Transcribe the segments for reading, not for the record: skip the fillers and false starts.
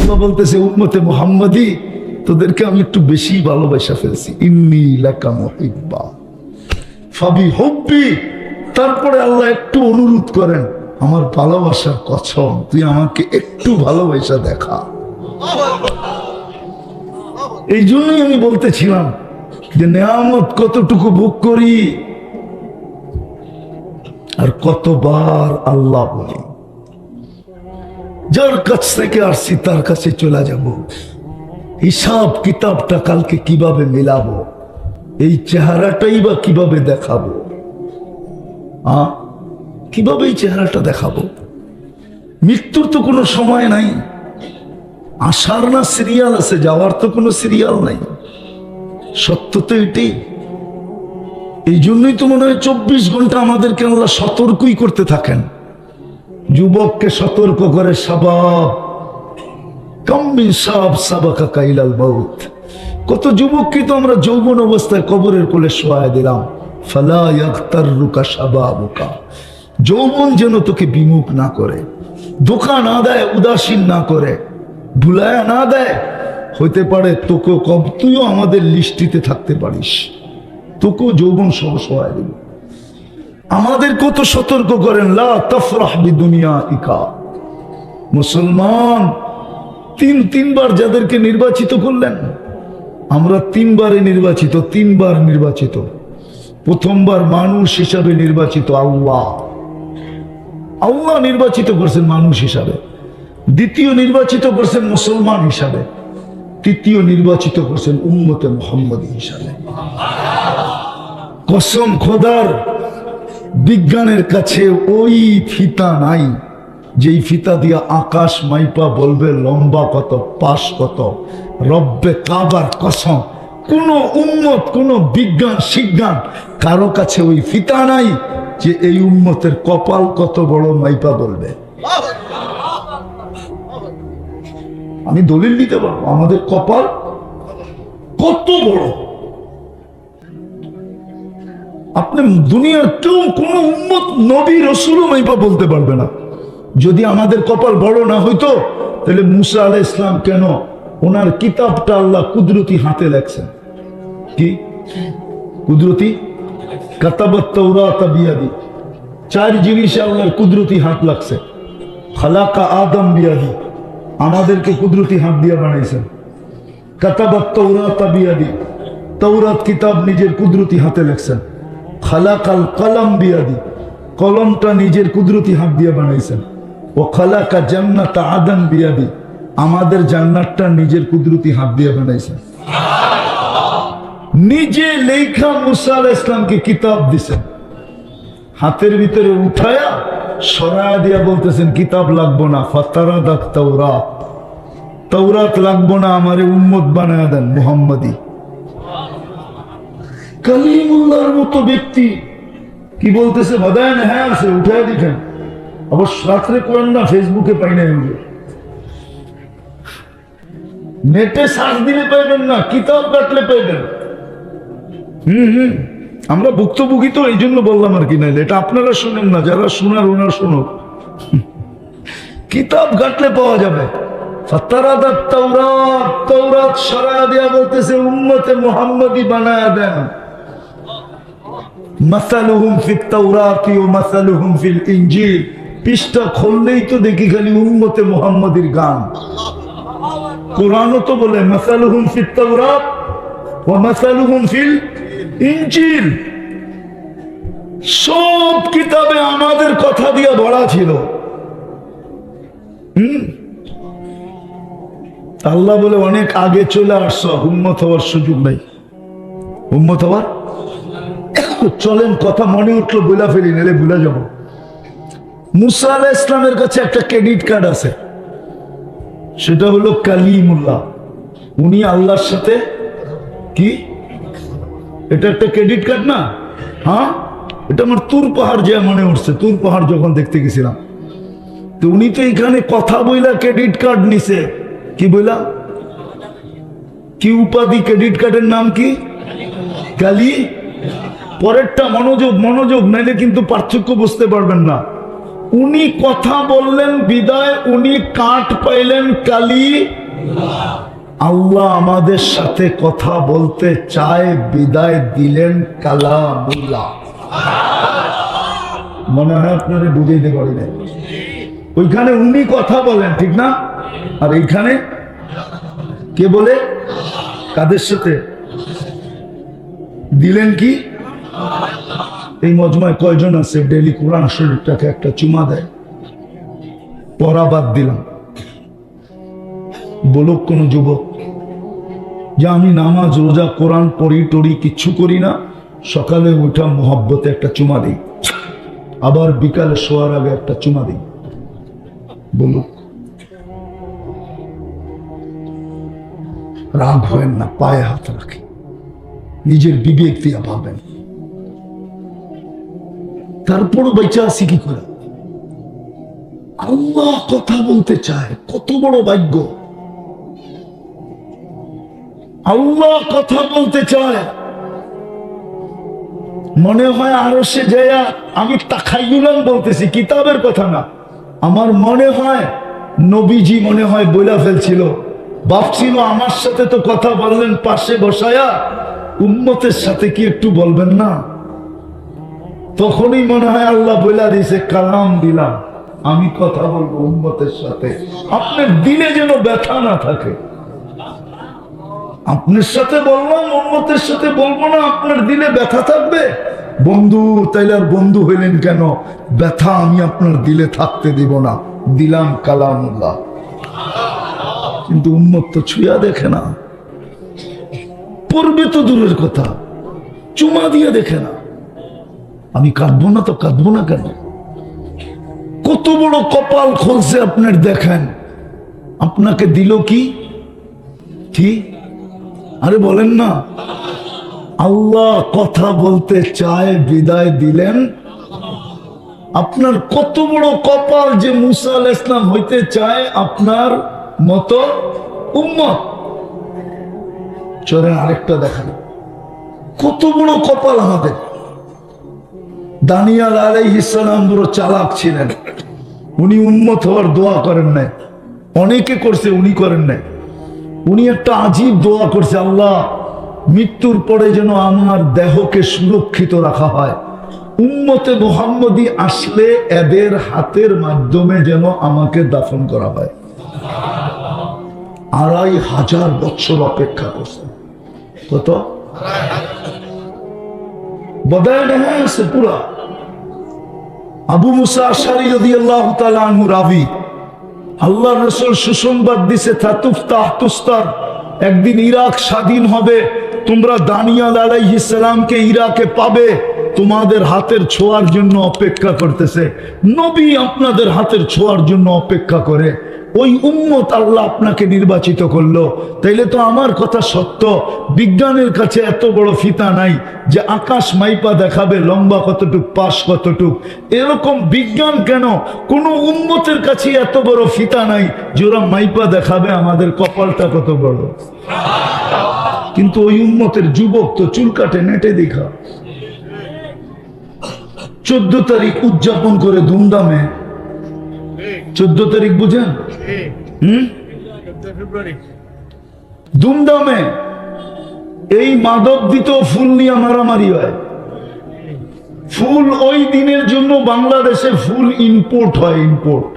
আল্লাহ বলতেছে উম্মতে মুহাম্মাদি তোদেরকে আমি একটু বেশি ভালোবাসা ফেলছি, ইন্নী লাকা মুহিব্বা ফাবি হুব্বি। তারপরে আল্লাহ একটু অনুরোধ করেন, আমার ভালোবাসার কসম তুই আমাকে একটু ভালোবাসা দেখা। এই জন্যই আমি বলতেছিলাম যে নেয়ামত কতটুকু ভোগ করি আর কতবার আল্লাহ বলি। যার কাছ থেকে আসছি তার কাছে চলে যাব, হিসাব কিতাবটা কালকে কিভাবে মিলাবো, এই চেহারাটাই বা কিভাবে দেখাবো, কিভাবে এই চেহারাটা দেখাবো? মৃত্যুর তো কোনো সময় নাই, আসার না সিরিয়াল আছে, যাওয়ার তো কোনো সিরিয়াল নাই। সত্য তো এটাই। এই জন্যই তো মনে হয় 24 ঘন্টা আমাদেরকে আল্লাহ সতর্কই করতে থাকেন। যুবককে সতর্ক করে শাবাব কাম্মিন শাব সাবাকা কাইলাল মাউত। কত যুবককে তো আমরা যৌবন অবস্থায় কবরের কোলে শোয়ায় দিলাম। ফালা ইয়াগতাররুকা শাবাবুকা, যৌবন যেন তোকে বিমুখ না করে, ধোঁকা না দেয়, উদাসীন না করে, ভুলায়া না দেয়। হইতে পারে তোকেও তুইও আমাদের লিস্টিতে থাকতে পারিস, তোকেও যৌবন সহ শোয়ায় দেব। আমাদের কত সতর্ক করেন, লা তাফরাহ বিদুনিয়াইকা। মুসলমান তিনবার যাদেরকে নির্বাচিত করলেন, আমরা 3 বারে নির্বাচিত, 3 বার নির্বাচিত। প্রথমবার মানুষ হিসাবে নির্বাচিত আল্লাহ নির্বাচিত করছেন মানুষ হিসাবে। দ্বিতীয় নির্বাচিত করছেন মুসলমান হিসাবে। তৃতীয় নির্বাচিত করছেন উম্মতে মুহাম্মদী হিসাবে। কসম খোদার, বিজ্ঞানের কাছে ওই ফিতা নাই যেই ফিতা দিয়া আকাশ মাইপা বলবে লম্বা কত, পাশ কত। রব্বে কাবার কসম, কোন উম্মত, কোন বিজ্ঞান শিজ্ঞান কারো কাছে ওই ফিতা নাই যে এই উম্মতের কপাল কত বড় মাইপা বলবে। আমি দলিল দিতে পারবো আমাদের কপাল কত বড়। আপনি দুনিয়ার কেউ কোন উম্মত নবী রাসূল মাইপা বলতে পারবে না। যদি আমাদের কপাল বড় না হইতো তাহলে মুসা আলাইহিস সালাম কেন ওনার কিতাবটা আল্লাহ কুদরতি হাতে লেখছেন? কি কুদরতি? কাতাবাত তাওরাত বিয়াদি। 4 জিনিসে আল্লাহর কুদরতি হাত লাগছে। খালাকা আদম বিয়াদি, আমাদেরকে কুদরতি হাত দিয়ে বানাইছেন। কাতাবাত তাওরাত বিয়াদি, তাওরাত কিতাব নিজের কুদরতি হাতে লেখছেন। খালাকাল কলম বিয়াদি, কলমটা নিজের কুদরতি হাত দিয়ে বানাইছেন। ও খালাকা জান্নাত আদন বিয়াদি, আমাদের জান্নাতটা নিজের কুদরতি হাত দিয়ে বানাইছেন। নিজে লেখা মুসা আলাইহিস সালামকে কিতাব দিছেন, হাতের ভিতরে উঠায়া সরায়া দিয়া বলতেছেন কিতাব লাগবো না, ফাতারাদাত তাওরাত, তাওরাত লাগবো না, আমারে উম্মত বানায়া দেন মুহাম্মদী। কালিমুল্লাহর মতো ব্যক্তি কি বলতেছে? বাদায়ন হ্যাঁ আছে, উঠায়া দিতেন। অবশ্য রাত্রে করেন না, ফেসবুকে পাই না, নেটে সার্চ দিলে পাইবেন না, কিতাব কাটলে পাইবেন। আমরা ভুক্তভোগী তো, এই জন্য বললাম আর কি। নাইলে এটা আপনারা শুনেন না, যারা শোনার ওনার শুনুক। কিতাব ঘাটলে পাওয়া যাবে। ফাতারাদাত তাওরাত, তাওরাত সরায়া দিয়া বলতেছে উম্মতে মুহাম্মদী বানায়া দেন। মাসালুহুম ফিত তাওরাতি ওয়া মাসালুহুম ফিল ইনজিল, পৃষ্ঠা খুললেই তো দেখি খালি উম্মতে মুহাম্মদীর গান। কোরআনও তো বলে মাসালুহুম ফিত তাওরাত ওয়া মাসালুহুম ফিল ইনজিল। সব কিতাবে আমাদের কথা দিয়ে ভরা ছিল। আল্লাহ বলে অনেক আগে চলে আসছো, উম্মত হওয়ার সুযোগ নাই। উম্মত হওয়ার চলেন, কথা মনে উঠলো বইলা ফেলি, নাহলে ভুলে যাবো। মুসা আলাইহিস সালামের কাছে একটা ক্রেডিট কার্ড আছে, সেটা হলো কালিমুল্লাহ। উনি আল্লাহর সাথে কি, এটা একটা ক্রেডিট কার্ড না? হ্যাঁ, এটা আমার তুর পাহাড় যে মনে উঠছে, তুর পাহাড় যখন দেখতে গেছিলাম, তো উনি তো এখানে কথা বইলা ক্রেডিট কার্ড নিছে। কি বইলা? কি উপাধি? ক্রেডিট কার্ডের নাম কি? কালি। পরেরটা মনোযোগ, মনোযোগ, নাইলে কিন্তু পার্থক্য বুঝতে পারবেন না। উনি কথা বললেন বিদায়, উনি কাঠ পাইলেন কালি। আল্লাহ আমাদের সাথে কথা বলতে চায় বিদায় দিলেন কালামুল্লাহ। মনে হয় আপনারা বুঝাইতে পারি না। ওইখানে উনি কথা বলেন, ঠিক না? আর এইখানে কে বলে? কাদের সাথে দিলেন? কি এই মজমায় কয়জন আছে ডেলি কোরআন শরীফটাকে একটা চুমা দেয়? পড়া বাদ দিলাম, বলুক কোন যুবক যে আমি নামাজ রোজা কোরআন পড়ি টড়ি কিচ্ছু করি না, সকালে উঠা মোহাব্বতে একটা চুমা দিই, আবার বিকালে শোয়ার আগে একটা চুমা দিই। বলুক। রাগ হয় না, পায়ে হাত রাখি, নিজের বিবেক দিয়ে ভাবেন। তারপরও বেঁচে আছি কি করে? আল্লাহ কথা বলতে চায়, কত বড় ভাগ্য। আল্লাহ কথা বলতে চায়। মনে হয় আরো সে যায়া, আমি তাখাইয়ুলান বলতেছি, কিতাবের কথা না, আমার মনে হয় নবীজি মনে হয় বইলা ফেলছিল, ভাবছিল আমার সাথে তো কথা বললেন পাশে বসায়া, উম্মতের সাথে কি একটু বলবেন না? তখনই মনে হয় আল্লাহ বইলা দিয়েছে, কালাম দিলাম, আমি কথা বলবো উম্মতের সাথে, আপনার দিলে যেন ব্যথা না থাকে। আপনার সাথে বললাম, উম্মতের সাথে বলবো না, আপনার দিলে ব্যথা থাকবে। বন্ধু, তাইলে আর বন্ধু হইলেন কেন? ব্যথা আমি আপনার দিলে থাকতে দিব না, দিলাম কালামুল্লাহ। কিন্তু উম্মত তো ছুঁয়া দেখে না, পড়বে তো দূরের কথা, চুমা দিয়ে দেখে না। আমি কাঁদবো না তো কাঁদবো না কেন? কত বড় কপাল খুলছে আপনার, দেখেন আপনাকে দিল কি? ঠিক আরে বলেন না, আল্লাহ কথা বলতে চায় বিদায় দিলেন। আপনার কত বড় কপাল যে মুসা আলাইহিস সালাম হইতে চায় আপনার মতো উম্মত। চলেন আরেকটা দেখান, কত বড় কপাল আমাদের। দানিয়াল আলাইহিস সালাম বড় চালাক ছিলেন, উনি উম্মত হওয়ার দোয়া করেন নাই, অনেকে করছে, উনি করেন নাই। উনি একটা আজীব দোয়া করছে, আল্লাহ মৃত্যুর পরে যেন আমার দেহকে সুরক্ষিত রাখা হয়, উম্মতে মুহাম্মদী আসলে এদের হাতের মাধ্যমে যেন আমাকে দাফন করা হয়। 2500 বছর অপেক্ষা করছে। কত বদায় নেমে আছে পুরা। আবু মুসা আশআরী রাদিয়াল্লাহু তাআলা আনহু রাবী, আল্লাহর রাসূল সুসংবাদ দিছে, তাতুফতাহ তুস্তার, একদিন ইরাক স্বাধীন হবে, তোমরা দানিয়াল আলাইহিস সালামকে ইরাকে পাবে, তোমাদের হাতের ছোঁয়ার জন্য অপেক্ষা করতেছে। নবী আপনাদের হাতের ছোঁয়ার জন্য অপেক্ষা করে, ওই উম্মত আল্লাহ আপনাকে নির্বাচিত করলো। তাইলে তো আমার কথা সত্য, বিজ্ঞানের কাছে এত বড় ফিতা নাই যে আকাশ মাইপা দেখাবে লম্বা কতটুক পাশ কতটুক। এরকম বিজ্ঞান কেন, কোন উম্মতের কাছে এত বড় ফিতা নাই যে ওরা মাইপা দেখাবে আমাদের কপালটা কত বড়। কিন্তু ওই উম্মতের যুবক তো চুল কাটে নেটে দেখা। 14 তারিখ উদযাপন করে ধুমধামে, 14 তারিখ বুঝেন, ধুমধামে এই মাদক দিত ফুল নিয়ে মারামারি হয়। ফুল ওই দিনের জন্য বাংলাদেশে ফুল ইম্পোর্ট হয়, ইম্পোর্ট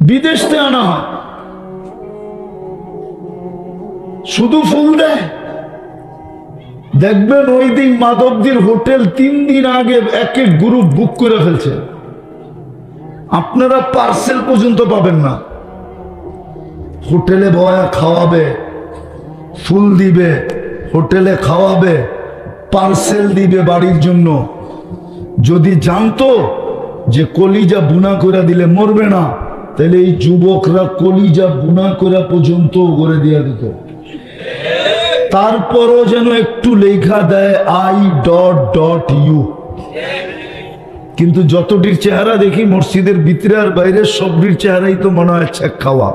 বিদেশ থেকে আনা হয়, শুধু ফুল দেয়। দেখবেন ওই দিন মাদকদের হোটেল 3 দিন আগে এক এক গ্রুপ বুক করে ফেলছে, আপনারা পার্সেল পর্যন্ত পাবেন না। হোটেলে বয়া খাওয়াবে, ফুল দিবে, হোটেলে খাওয়াবে, পার্সেল দিবে বাড়ির জন্য। যদি জানতো যে কলিজা বুনা করে দিলে মরবে না, তাহলে এই যুবকরা কলিজা বুনা করে পর্যন্ত করে দিয়ে দিত। তারপরও যেন একটু লেখা দেয় I.U, কিন্তু যতটির চেহারা দেখি মসজিদের ভিতরে আর বাইরে সবটির চেহারাই তো মনে হয় ছেক খাওয়া।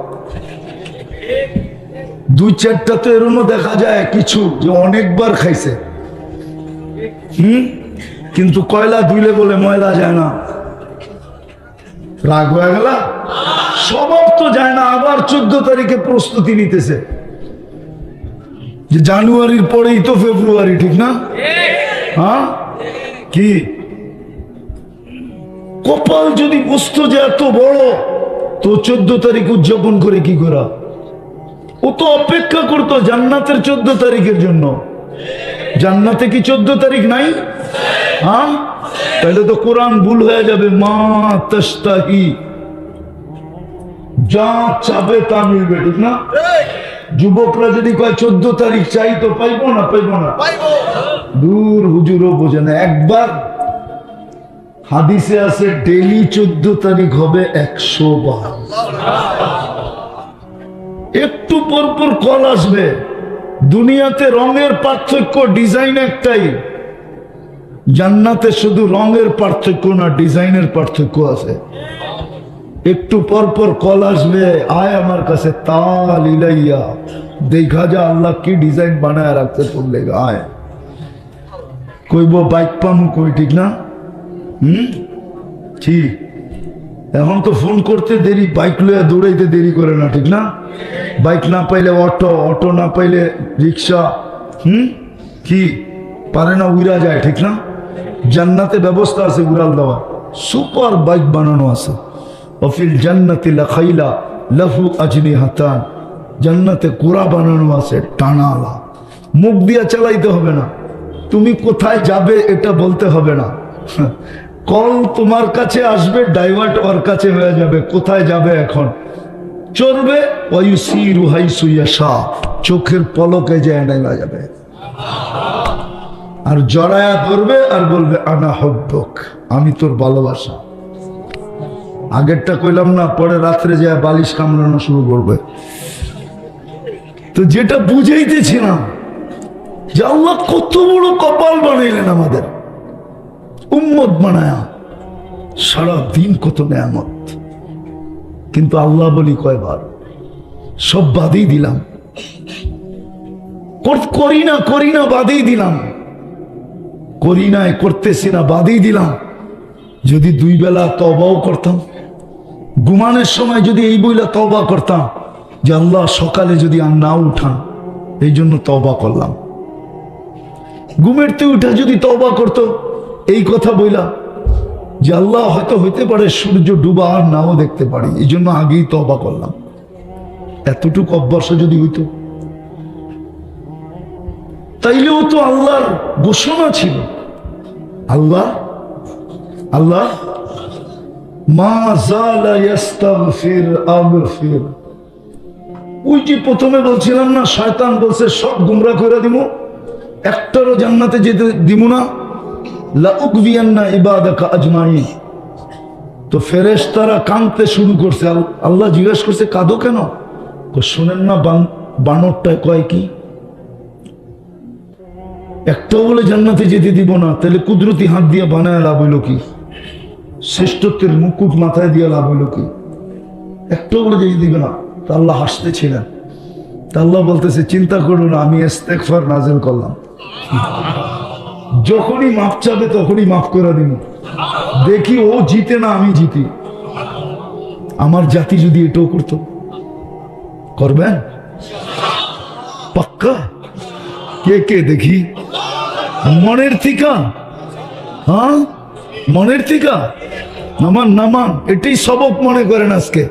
2-4টা তো এরকম দেখা যায় কিছু যে অনেকবার খাইছে, কিন্তু কয়লা ধুইলে বলে ময়লা যায় না। রাগ হয়ে গেল? স্বভাব তো যায় না, আবার 14 তারিখে প্রস্তুতি নিতেছে যে জানুয়ারির পরেই তো ফেব্রুয়ারি, ঠিক না? হ্যাঁ, কি কপাল যদি বুঝতো যে এত বড়, তো 14 তারিখ উদযাপন করে কি করা? ও তো অপেক্ষা করতো জান্নাতের 14 তারিখের জন্য। জান্নাতে কি 14 তারিখ নাই? হ্যাঁ, তাহলে তো কোরআন ভুল হয়ে যাবে। মা তাশতাহি, যা চাবে তা মিলবে, ঠিক না? যুবকরা যদি কয় 14 তারিখ চাই, তো পাইবো না? পাইবো না? দূর, হুজুরও বোঝে না। একবার হাদিসে আছে ডেলি 14 তারিখ হবে 100 বার। একটু পর পর কল আসবে। দুনিয়াতে রঙের পার্থক্য, ডিজাইন একটাই। জান্নাতে শুধু রঙের পার্থক্য না, ডিজাইনের পার্থক্য আছে। একটু পর পর কল আসবে, আয় আমার কাছে, তাল ইলাইয়া, দেখা যা আল্লাহ কি ডিজাইন বানায় রাখতে চললে, আয়। কইব বাইক পামু কই, ঠিক না? ঠিক। এখন তো ফোন করতে দেরি, বাইক লইয়া দৌড়াইতে দেরি করে না, ঠিক না? বাইক না পাইলে অটো, অটো না পাইলে রিক্সা, কি পারে না, উড়া যায়, ঠিক না? জান্নাতে ব্যবস্থা আছে উড়াল দেওয়া, সুপার বাইক বানানো আছে। অফিল জান্নাতি লাখাইলা লাহু আজনিহাতান, জান্নাতে কোরা বানানো আছে, টানালা। মুখ দিয়া চালাইতে হবে না, তুমি কোথায় যাবে এটা বলতে হবে না। কল তোমার কাছে আসবে, ডাইভার্ট ওর কাছে হয়ে যাবে, কোথায় যাবে এখন চলবে। ওয়ায়ুসিরু হাইসু ইয়াশা, চোখের পলকে যায় নাইমা যাবে। আর জড়ায়া ধরবে আর বলবে আনা হব্বক, আমি তোর ভালোবাসা। আগেরটা কইলাম না, পরে রাত্রে যায় বালিশ কামড়ানো শুরু করবে। তো যেটা বুঝাইতেছিলাম যে আল্লাহ কত বড় কপাল বানাইলেন আমাদের, উম্মত বানায়া, সারা দিন কত নেয়ামত। কিন্তু আল্লাহ বলি কয়বার, সব বাদেই দিলাম, করি না বাদেই দিলাম, করি নাই, করতেছি না বাদেই দিলাম। যদি 2 বেলা তওবাও করতাম, ঘুমানোর সময় যদি এই বইলা তওবা করতাম যে আল্লাহ সকালে যদি আর না উঠান, এই জন্য তওবা করলাম। ঘুমেরতে উঠা যদি তওবা করতো এই কথা বইলা যে আল্লাহ হয়তো হইতে পারে সূর্য ডুবা আর নাও দেখতে পারি, এই জন্য আগেই তওবা করলাম। এতটুকু অভ্যাস যদি হইতো, তাইলেও তো আল্লাহর ঘোষণা ছিল। আল্লাহ আল্লাহ মা জালা ইস্তাগফির আগফির। ওই যে প্রথমে বলছিলাম না, শয়তান বলছে সব গুমরা করে দিব, একটারও জান্নাতে যেতে দিব না, লাউকবিয়ান্না ইবাদাকা আজমাইন। তো ফেরেশতারা কাঁদতে শুরু করছে। আল্লাহ জিজ্ঞেস করছে কাঁদো কেন? শোনেন না বানরটায় কয় কি, একটাও বলে জান্নাতে যেতে দিব না, তাহলে কুদরতি হাত দিয়ে বানায় লাভ হইল কি? শ্রেষ্ঠত্বের মুকুট মাথায় দিয়ে লাভ হইল কি? একটাও বলে যেতে দিবে না। তা আল্লাহ হাসতেছিলেন। তা আল্লাহ বলতেছে চিন্তা করো না, আমি ইস্তেগফার নাযিল করলাম, যখনই মাফ চাবে তখনই মাফ করে দিব। দেখি ও জিতে না আমি জিতি। আমার জাতি যদি এটাও করতো, করবেন পাক্কা? কে কে দেখি মনের থিকা, হ্যাঁ মনের থিকা নামান নামান, এটাই সবক মনে করেন আজকে।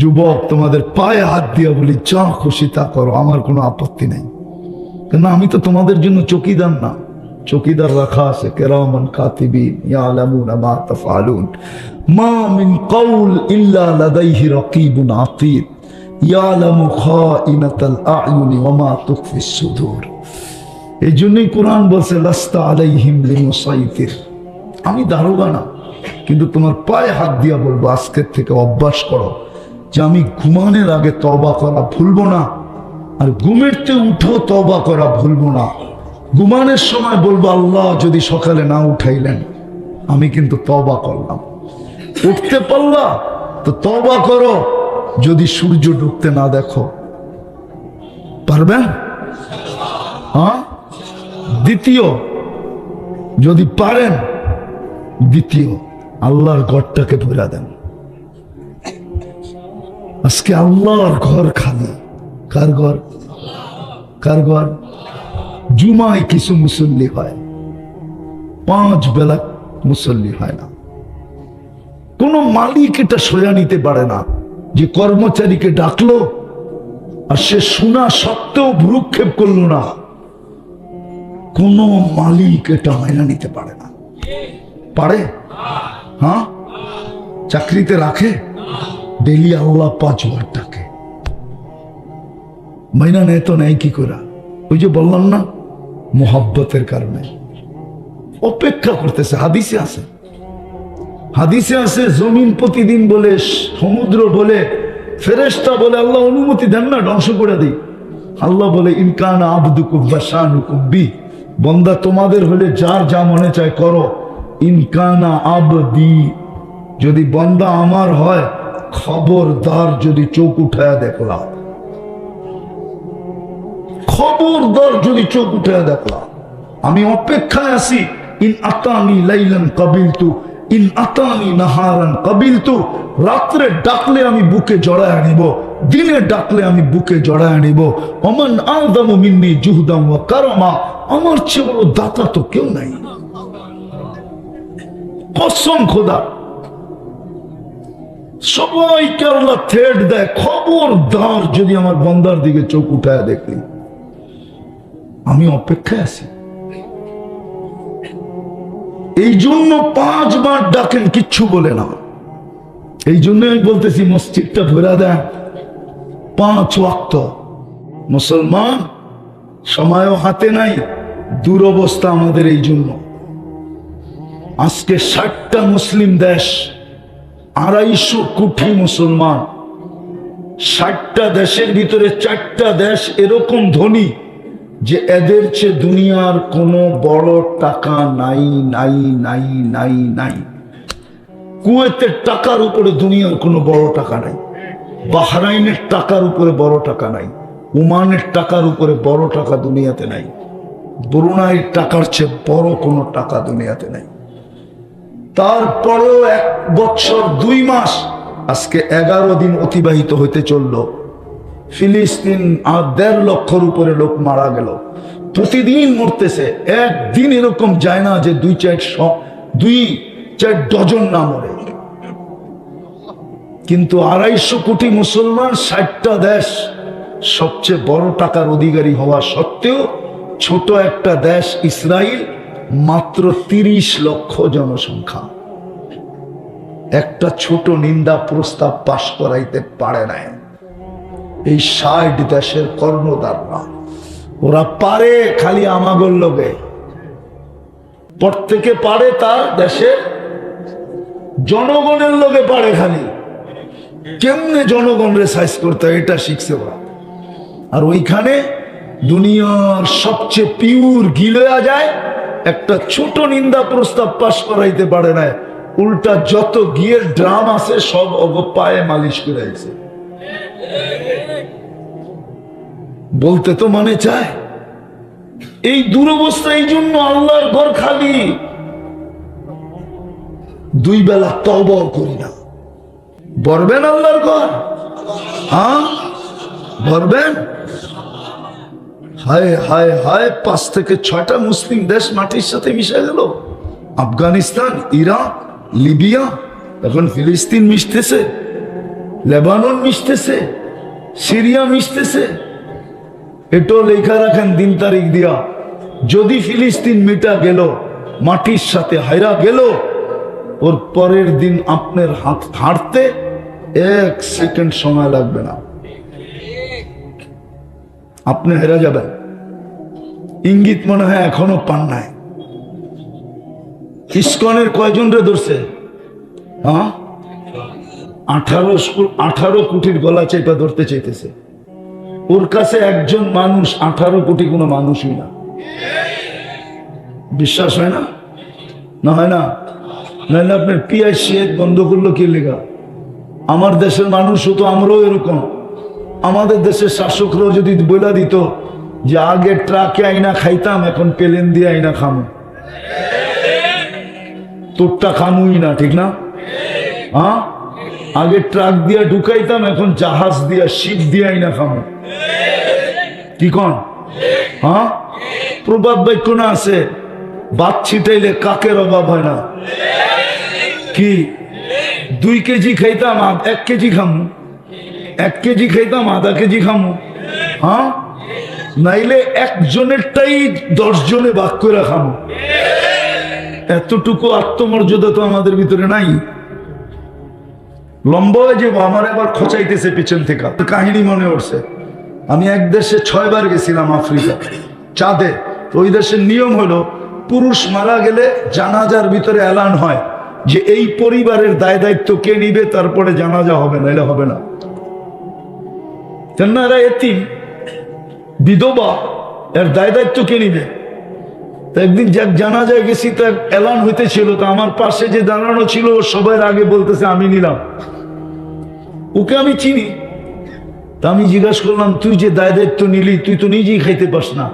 যুবক, তোমাদের পায়ে হাত দিয়া বলি যা খুশি তা করো, আমার কোনো আপত্তি নেই। কেন আমি তো তোমাদের জন্য চকিদার না, চকিদার রাখা আছে কিরামান কাতিবিন ইয়ালামুনা মা তাফআলুন মা মিন কওল ইল্লা লাদাইহি রাকিবুন আতীদ ইয়ালামু খাইনাতাল আ'য়ুনি ওয়া মা তুখফিস সুদূর। এই জন্যই কোরআন বলছে লাস্তা আলাইহিম বিমুসাইতির, আমি দারোগা না, কিন্তু তোমার পায়ে হাত দিয়া বলবো আজকের থেকে অভ্যাস করো যে আমি ঘুমানোর আগে তওবা করা ভুলবো না, আর ঘুমেরতে উঠো তওবা করা ভুলবো না। ঘুমানোর সময় বলবো আল্লাহ যদি সকালে না উঠাইলেন আমি কিন্তু তওবা করলাম। উঠতে পারলা তো তওবা করো, যদি সূর্য ডুবতে না দেখো। পারবেন? হ্যাঁ। দ্বিতীয়, যদি পারেন দ্বিতীয় আল্লাহর ঘরটাকে ভরা দেন। আজকে আল্লাহর ঘর খালি। কার ঘর? কার ঘর? জুমায় কিছু মুসল্লি হয়, 5 বেলা মুসল্লি হয় না। কোন মালিক এটা সয়া নিতে পারে না যে কর্মচারীকে ডাকলো আর সে শোনা সত্ত্বেও ভ্রুক্ষেপ করলো না। কোন মালিক এটা মাইনা নিতে পারে না। পারে? হ্যাঁ, চাকরিতে রাখে, ডেলি আল্লাহ 5 বার ডাকে, মাইনা নেয় তো নেয় কি করে? ওই যে বললাম না, মোহাব্বতের কারণে অপেক্ষা করতেছে। হাদিসে আছে, হাদিসে আছে, জমিন প্রতিদিন বলে, সমুদ্র বলে, ফেরেশতা বলে আল্লাহ অনুমতি দেন না ধ্বংস করে দিই। আল্লাহ বলে ইনকান আবদুকুম বাশানুকুম বি, বান্দা তোমাদের হলে যার যা মনে চায় করো। ইনকানা আবদি, যদি বান্দা আমার হয় খবরদার যদি চোখ উঠায়া দেখলাম, খবরদার যদি চোখ উঠায়া দেখলাম। আমি অপেক্ষায় আছি। ইন আতানি লাইলান কাবিলতু, ইন আতানি নাহারান কাবিলতু। রাত্রে ডাকলে আমি বুকে জড়ায় নিব, দিনে ডাকলে আমি বুকে জড়ায় নিব। ওমান আযমু মিন্নি জুহদাম ওয়া কারামা, আমার চেয়ে বড় দাতা তো কেউ নাই। কসম খোদা, সবাইকে আল্লাহ থ্রেট দেয়, খবরদার যদি আমার বান্দার দিকে চোখ উঠায় দেখলি। আমি অপেক্ষায় আছি। এই জন্য 5 বার ডাকেন, কিচ্ছু বলে না। এই জন্য আমি বলতেছি মসজিদটা ভরা দেন 5 ওয়াক্ত। মুসলমান সময়ও হাতে নাই, দুরবস্থা আমাদের। এই জন্য আজকে 60টা মুসলিম দেশ, 250 কোটি মুসলমান। 60টা দেশের ভিতরে 4টা দেশ এরকম ধনী যে এদের চেয়ে দুনিয়ার কোনো বড় টাকা নাই নাই নাই নাই নাই। কুয়েতের টাকার উপরে দুনিয়ার কোনো বড় টাকা নাই, বাহরাইনের টাকার উপরে বড় টাকা নাই, ওমানের টাকার উপরে বড় টাকা দুনিয়াতে নাই, ব্রুনাইয়ের টাকার চেয়ে বড় কোনো টাকা দুনিয়াতে নাই। তারপরেও 1 বছর 2 মাস, আজকে 11 দিন অতিবাহিত হইতে চলল, ফিলিস্তিন আর 1.5 লক্ষের উপরে লোক মারা গেল। প্রতিদিন মরতেছে, একদিন এরকম যায় না যে 2-4 ডজন না মরে। কিন্তু 250 কোটি মুসলমান, 60টা দেশ, সবচেয়ে বড় টাকার অধিকারী হওয়া সত্ত্বেও ছোট একটা দেশ ইসরায়েল, মাত্র 30 লক্ষ জনসংখ্যা, একটা ছোট নিন্দা প্রস্তাব পাশ করাইতে পারে না। এই 60 দেশের কর্ণধাররা, ওরা পারে খালি আমাগর লোকে, প্রত্যেকে পারে তার দেশের জনগণের লোকে পারে খালি কেমনে জনগণরে সাইজ করতে হয় এটা শিখছে ওরা। আর ওইখানে দুনিয়ার সবচেয়ে পিওর গিলয়া যায়, একটা ছোট নিন্দা প্রস্তাব পাশ করাইতে পারে না, উল্টা যত গিয়ের ড্রাম আছে সব পায়ে মালিশ করাইছে। বলতে তো মানে চায়। এই দুরবস্থা, এই জন্য আল্লাহর ঘর খালি। 2 বেলা তওবা করি না। ভরবেন আল্লাহর ঘর? হ্যাঁ ভরবেন। হায় হায় হায়, 5 থেকে 6টা মুসলিম দেশ মাটির সাথে মিশে গেল। আফগানিস্তান, ইরাক, লিবিয়া, এখন ফিলিস্তিন মিশতেছে, লেবানন মিশতেছে, সিরিয়া মিশতেছে। এটাও লেখা রাখেন দিন তারিখ দিয়া, যদি ফিলিস্তিন মিটা গেল, মাটির সাথে হাইরা গেল, ওর পরের দিন আপনার হাঁটতে 1 সেকেন্ড সময় লাগবে না, আপনি হেরা যাবেন। ইঙ্গিত মনে হয় এখনো পান নাই। ইসকনের কয়জন রে ধরছে? হ্যাঁ, 18 কোটির গলা চেপা ধরতে চাইতেছে। ওর কাছে একজন মানুষ 18 কোটি কোনো মানুষই না। বিশ্বাস হয় না? না হয় না? নাহলে আপনার পিআইসিএ বন্ধ করলো কি লেখা? আমার দেশের মানুষ হতো, আমরাও এরকম। আমাদের দেশের শাসকরাও যদি বলে দিত যে আগে ট্রাকে আইনা খাইতাম, এখন প্লেন দিয়ে আইনা খামো, তোরটা খামুই না, ঠিক না? হ্যাঁ, আগে ট্রাক দিয়া ঢুকাইতাম, এখন জাহাজ দিয়া শিপ দিয়াই না খামু। কি কন? হ্যাঁ, প্রবাদ বাক্য না আছে, বাদ ছিটাইলে কাকের অভাব হয় না। কি 2 কেজি খাইতাম 1 কেজি খামু, 1 কেজি খাইতাম আধা কেজি খামু। হ্যাঁ, নাইলে একজনেরটাই 10 জনে ভাগ করে খামু। এতটুকু আত্মমর্যাদা তো আমাদের ভিতরে নাই। লম্বা হয়ে যাবো, আমার এবার খোঁচাইতেছে পিছন থেকে। কাহিনী মনে উঠছে, আমি এক দেশে 6 বার গেছিলাম, আফ্রিকা, চাঁদে। ওই দেশের নিয়ম হলো, পুরুষ মারা গেলে জানাজার ভিতরে এলান হয় যে এই পরিবারের দায় দায়িত্ব কে নিবে, তারপরে জানাজা হবে, নাইলে হবে না। কেননা এরা এতিম, বিধবা, এর দায় দায়িত্ব কে নিবে? একদিন যাক জানাজায় গেছি, তার এলান হইতেছিল, তো আমার পাশে যে দাঁড়ানো ছিল সবার আগে বলতেছে আমি নিলাম। ওকে আমি চিনি, তা আমি জিজ্ঞাসা করলাম, তুই যে দায় দায়িত্ব নিলি, তুই তো নিজেই খাইতে পাস না,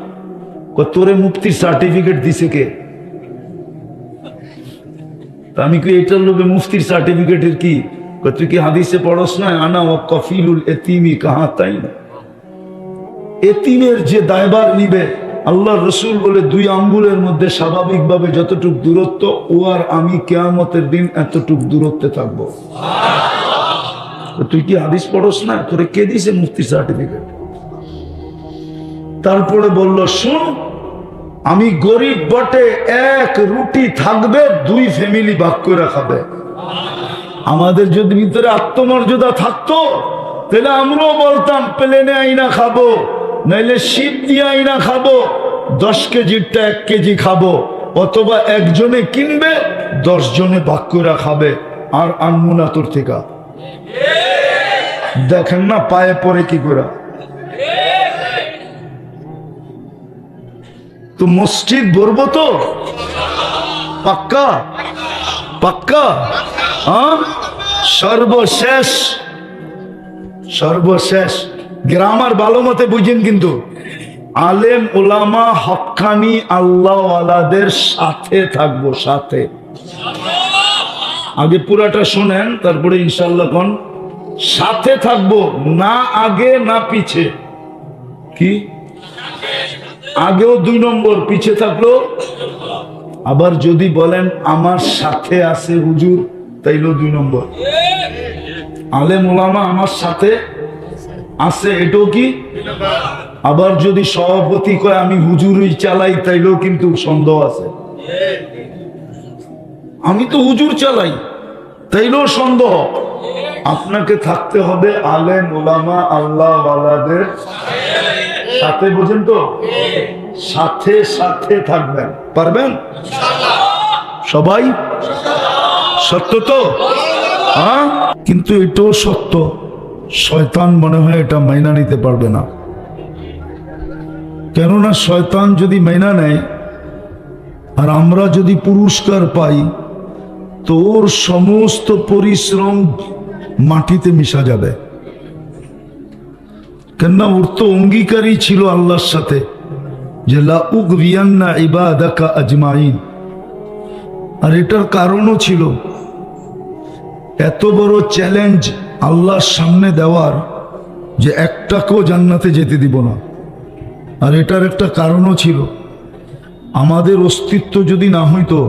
তোরে মুফতির সার্টিফিকেট দিছে কে? তা আমি কি এটার লোকে মুফতির সার্টিফিকেটের কি? তুই কি হাদিসে পড়স না, আনা ও কফিলুল এতিমি কাহা, তাই না? এতিমের যে দায়ভার নিবে, আল্লাহ রসুল বলে 2 আঙ্গুলের মধ্যে স্বাভাবিকভাবে যতটুক দূরত্ব, ও আর আমি কিয়ামতের দিন এতটুক দূরত্বে থাকবো। তুই কি হাদিস পড়স না? তোরে কে দিছে মুফতির সার্টিফিকেট? তারপরে বলল, শুন, আমি গরিব বটে, 1 রুটি থাকবে, 2 ফ্যামিলি ভাগ করে খাবে। আমাদের যদি ভিতরে আত্মমর্যাদা থাকতো, তাহলে আমরাও বলতাম প্লেনে আইনা খাবো, নাইলে শিপ দিয়ে আইনা খাবো, 10 কেজিরটা 1 কেজি খাবো, অথবা একজনে কিনবে 10 জনে ভাগ করে খাবে, আর আনমুনা তোর থেকে। দেখেন না পায়ে পড়ে কি করে। তো মসজিদ ভরবো তো পাক্কা পাক্কা। হ্যাঁ, সর্বশেষ সর্বশেষ গ্রামার ভালো মতে বুঝেন, কিন্তু আলেম ওলামা হক্কানি আল্লাহওয়ালাদের সাথে থাকবো, সাথে। আগে পুরাটা শোনেন, তারপরে ইনশাআল্লাহ কোন সাথে থাকবো, না আগে না পিছে। কি আগেও 2 নম্বর, পিছে থাকলো। আবার যদি বলেন আমার সাথে আছে হুজুর, তাইলেও 2 নম্বর। আলেম ওলামা আমার সাথে আছে, এটাও কি? আবার যদি সভাপতি কয় আমি হুজুরই চালাই, তাইলেও কিন্তু সন্দেহ আছে। আমি তো হুজুর চালাই, তাইলেও সন্দেহ। আপনাকে থাকতে হবে আলেম ওলামা আল্লাহ ওয়ালাদের সাথে, বুঝেন তো? সাথে সাথে থাকবেন, পারবেন সবাই? সত্য তো? হ্যাঁ, কিন্তু এটাও সত্য, শয়তান মনে হয় এটা মাইনা নিতে পারবে না। কেননা শয়তান যদি মাইনা নেয় আর আমরা যদি পুরস্কার পাই, তো ওর সমস্ত পরিশ্রম মাটিতে মিশা যাবে। কেননা ওর তো অঙ্গীকারই ছিল আল্লাহর সাথে যে লা উগবিয়ান্না ইবাদাকা আজমাইন। আর এটার কারণও ছিল, এত বড় চ্যালেঞ্জ আল্লাহর সামনে দেওয়ার যে একটাকেও জান্নাতে যেতে দিব না। আর এটার একটা কারণও ছিল, আমাদের অস্তিত্ব যদি না হইতো,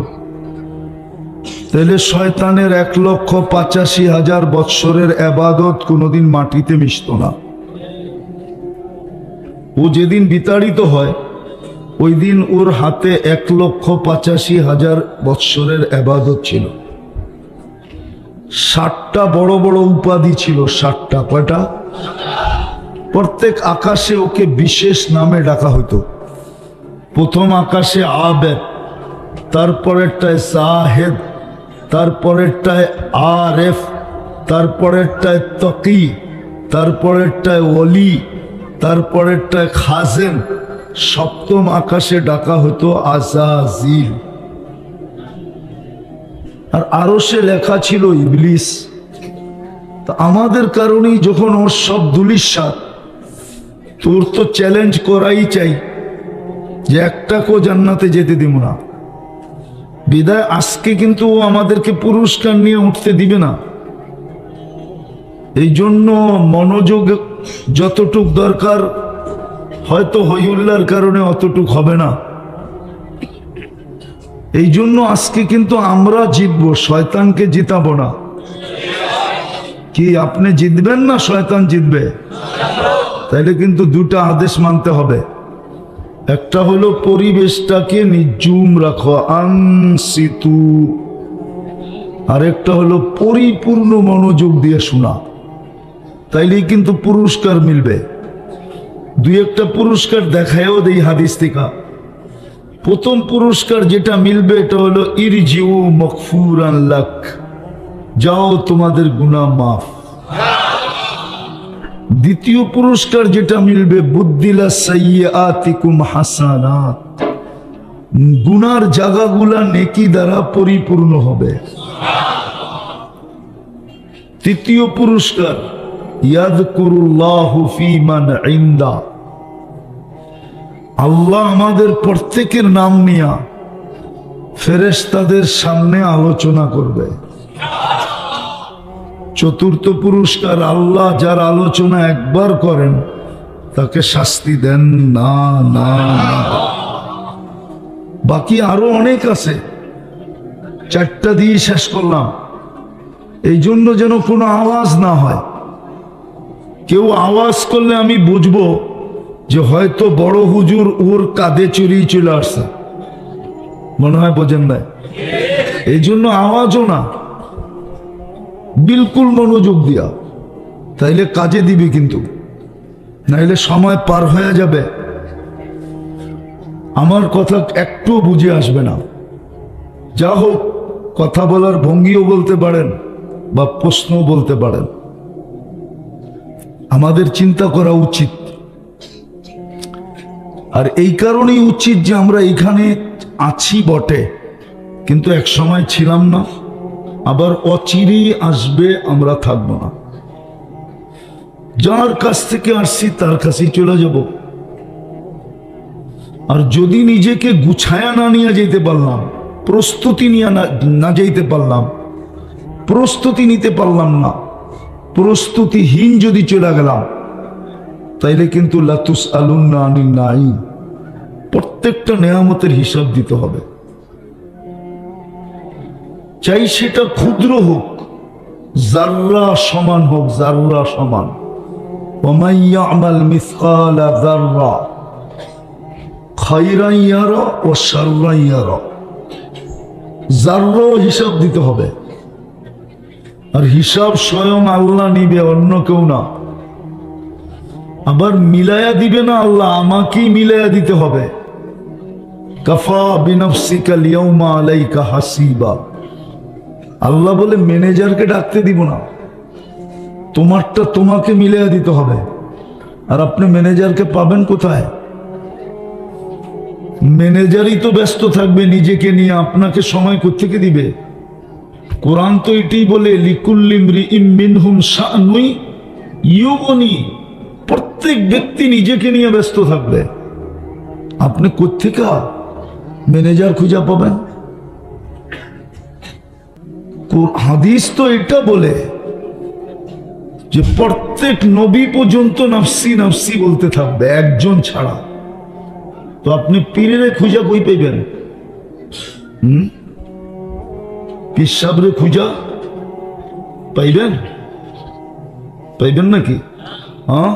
তাহলে শয়তানের 1,85,000 বৎসরের ইবাদত কোনোদিন মাটিতে মিশত না। ও যেদিন বিতাড়িত হয়, ওই দিন ওর হাতে 1,85,000 বৎসরের ইবাদত ছিল। 60টা বড় বড় উপাধি ছিল, 60টা। কয়টা? প্রত্যেক আকাশে ওকে বিশেষ নামে ডাকা হতো। প্রথম আকাশে আবেদ, তারপরেরটায় জাহেদ, তারপরেরটায় আরেফ, তারপরেরটায় তকি, তারপরেরটায় ওলি, তারপরেরটায় খাজেন। সপ্তম আকাশে ডাকা হতো আজাজিল। আর আরশে লেখা ছিল ইবলিস। তা আমাদের কারণেই যখন ওর সব দুলিশাত, তোর তো চ্যালেঞ্জ করাই চাই যে একটাকেও জান্নাতে যেতে দিব না। বিদায় আজকে কিন্তু ও আমাদেরকে পুরস্কার নিয়ে উঠতে দিবে না। এই জন্য মনোযোগ যতটুক দরকার, হয়তো হইহুল্লার কারণে অতটুক হবে না। এই জন্য আজকে কিন্তু আমরা জিতবো, শয়তানকে জিতাবো না। কি আপনি জিতবেন না শয়তান জিতবে? তাইলে কিন্তু দুটা আদেশ মানতে হবে। একটা হলো পরিবেশটাকে নির্জুম রাখো, আনসিতু। আরেকটা হলো পরিপূর্ণ মনোযোগ দিয়ে শোনা, তাইলেই কিন্তু পুরস্কার মিলবে। দুই একটা পুরস্কার দেখায়ও দেই হাদিস থেকে। প্রথম পুরস্কার যেটা মিলবে এটা হলো ইরজিউ মাগফুরান লাক, যাও তোমাদের গুনাহ মাফ। দ্বিতীয় পুরস্কার যেটা মিলবে বুদ্দিলা সাইয়্যাতিকুম হাসানাত, গুনার জায়গাগুলা নেকি দ্বারা পরিপূর্ণ হবে। তৃতীয় পুরস্কার ইয়াযকুরুল্লাহু ফী মান ইনদা, আল্লাহ আমাদের প্রত্যেকের নাম নিয়া ফেরেশতাদের সামনে আলোচনা করবে। চতুর্থ পুরস্কার, আল্লাহ যার আলোচনা একবার করেন তাকে শাস্তি দেন না না না। বাকি আরো অনেক আছে, চারটা দিয়ে শেষ করলাম। এই জন্য যেন কোনো আওয়াজ না হয়। কেউ আওয়াজ করলে আমি বুঝবো যে হয়তো বড় হুজুর ওর কাঁধে চড়িয়ে চলে আসছে, মনে হয় বোঝেন না। এই জন্য আওয়াজও না, বিলকুল মনোযোগ দিয়া, তাইলে কাজে দিবি, কিন্তু নাইলে সময় পার হয়ে যাবে, আমার কথা একটু বুঝে আসবে না। যা হোক, কথা বলার ভঙ্গিও বলতে পারেন বা প্রশ্নও বলতে পারেন। আমাদের চিন্তা করা উচিত, আর এই কারণেই উচিত যে আমরা এখানে আছি বটে, কিন্তু এক সময় ছিলাম না, আবার অচিরেই আসবে, আমরা থাকবো না। যার কাছ থেকে আসছি তার কাছেই চলে যাব। আর যদি নিজেকে গুছায়া না নিয়ে যেতে পারলাম, প্রস্তুতি নিয়ে না যেতে পারলাম, প্রস্তুতি নিতে পারলাম না, প্রস্তুতিহীন যদি চলে গেলাম, তাইলে কিন্তু লাতুসআলুন্না আনিন নাঈম, প্রত্যেকটা নেয়ামতের হিসাব দিতে হবে। চাই সেটা ক্ষুদ্র হোক, জাররা সমান হোক, জাররা সমান। ওয়ামান ইয়ামাল মিসকালা যাররা খায়রান ইয়ারা ওয়া শাররান ইয়ারা, জাররা হিসাব দিতে হবে। আর হিসাব স্বয়ং আল্লাহ নিবে, অন্য কেউ না। আবার মিলায়া দিবে না আল্লাহ, আমাকেই মিলায়া দিতে হবে। কাফা বিনাফসিকা লিয়াউমা আলাইকা হাসিবা, আল্লাহ বলে ম্যানেজারকে ডাকতে দিব না, তোমারটা তোমাকে মিলিয়ে দিতে হবে। আর আপনি ম্যানেজারকে পাবেন কোথায়? ম্যানেজারই তো ব্যস্ত থাকবে নিজেকে নিয়ে, আপনাকে সময় কোত্থেকে দিবে? কোরআন তো এটাই বলে লিকুল্লি ইমরিইম মিনহুম শাআনুন ইউগনি, প্রত্যেক ব্যক্তি নিজেকে নিয়ে ব্যস্ত থাকবে। আপনি কোত্থেকে ম্যানেজার খুঁজে পাবেন? হাদিস তো এটা বলে যে প্রত্যেক নবী পর্যন্ত নফসি নফসি বলতে থাকবে, একজন ছাড়া। তো আপনি পীরের খুঁজা কই পাইবেন? পীর সাহেবরে খুঁজা পাইবেন? পাইবেন নাকি? হ্যাঁ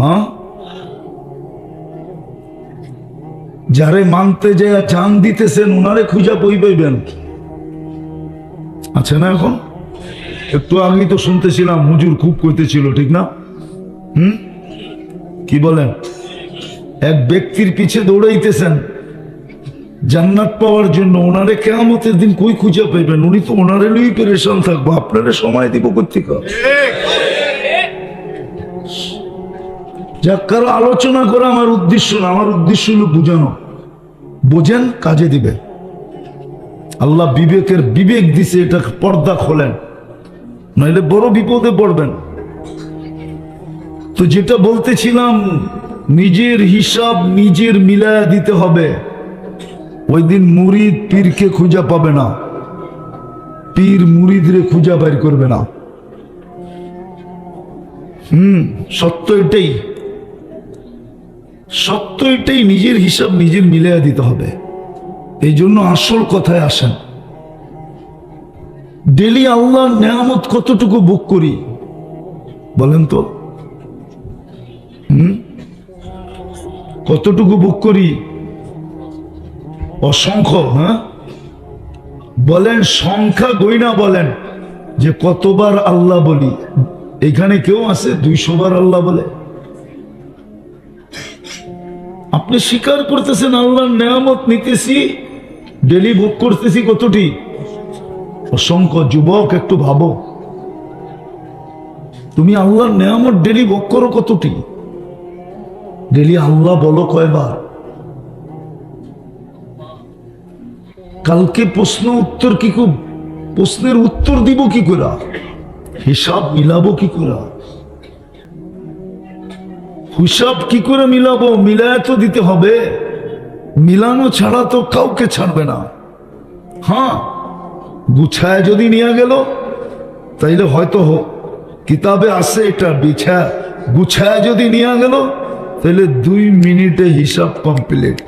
হ্যাঁ, যারে মানতে যায় জান দিতেছেন ওনারে খুঁজা কই পাইবেন? আছে না? এখন একটু আগে তো শুনতেছিলাম হুজুর খুব কইতেছিল, ঠিক না? কি বলেন? এক ব্যক্তির পিছে দৌড়াইতেছেন জান্নাত পাওয়ার জন্য, ওনারে কিয়ামতের দিন কই খুঁজে পাইবেন? উনি তো ওনারে লই পেরেশান থাকবো, আপনারে সময় দিব কোত্থেকে? যাক, কারো আলোচনা করা আমার উদ্দেশ্য না, আমার উদ্দেশ্য হলো বুঝানো। বোঝেন, কাজে দিবে। আল্লাহ বিবেকের বিবেক দিছে, এটা পর্দা খোলেন, নইলে বড় বিপদে পড়বেন। তো যেটা বলতেছিলাম, নিজের হিসাব নিজের মিলায়া দিতে হবে। ওই দিন মুরিদ পীরকে খুঁজা পাবে না, পীর মুরিদরে খুঁজা বের করবে না। সত্য এটাই, সত্য এটাই। নিজের হিসাব নিজের মিলিয়ে দিতে হবে। এই জন্য আসল কথায় আসেন, ডেলি আল্লাহর নেয়ামত কতটুকু ভোগ করি বলেন তো? কতটুকু ভোগ করি? অসংখ্য। বলেন সংখ্যা গইনা বলেন যে কতবার আল্লাহ বলি। এখানে কেউ আছে 200 বার আল্লাহ বলে? আপনি স্বীকার করতেছেন আল্লাহর নেয়ামত নিতেছি, ডেলি ভোগ করতেছি কতটি? অসংখ্য। যুবক একটু ভাবো, তুমি আল্লাহর নেয়ামত ডেলি ভোগ করো কতটি? ডেলি আল্লাহ বলো কয়বার? কালকে প্রশ্ন উত্তর কি খুব, প্রশ্নের উত্তর দিব কি করে? হিসাব মিলাবো কি করে? হিসাব কি করে মিলাবো? মিলায় তো দিতে হবে, মিলানো ছাড়া তো কাউকে ছাড়বে না। হ্যাঁ, গুছায় যদি নিয়ে গেল তাইলে হয়তো কিতাবে আছে এটা, গুছায় যদি নিয়ে গেল তাহলে 2 মিনিটে হিসাব কমপ্লিট।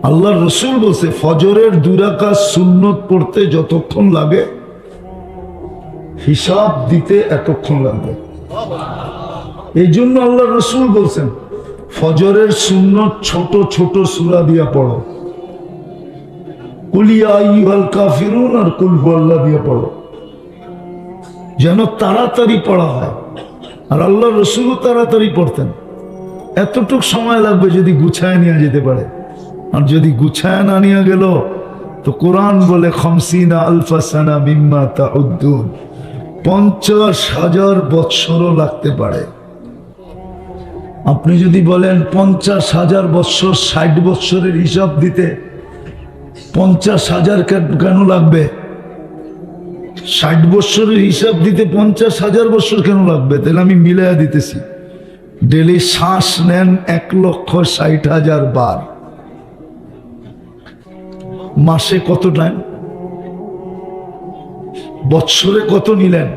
আল্লাহ রসুল বলছে ফজরের 2 রাকাত সুন্নত পড়তে যতক্ষণ লাগে হিসাব দিতে এতক্ষণ লাগবে। এই জন্য আল্লাহ রসুল বলছেন ফজরের সুন্নত ছোট ছোট সূরা দিয়া পড়ো, কুল ইয়া আইয়ুহাল কাফিরুন আর কুল হুয়াল্লাহ দিয়া পড়ো, যেন তাড়াতাড়ি পড়া হয়। আর আল্লাহ রসুলও তাড়াতাড়ি পড়তেন। এতটুক সময় লাগবে যদি গুছায় নিয়ে যেতে পারে। আর যদি গুছায় না নিয়ে গেল তো কোরআন বলে 50 আলফা সানা মিম্মা তাউদ্দুন, 50,000 বৎসরও লাগতে পারে। আপনি যদি বলেন 50,000 বৎসর 60 বৎসরের হিসাব দিতে 50,000 কেন লাগবে? 60 বৎসরের হিসাব দিতে 50,000 বৎসর কেন লাগবে? তাহলে আমি মিলাইয়া দিতেছি। ডেলি শ্বাস নেন 1,60,000 বার। মাসে কত টাইম? বৎসরে কত নিলেন?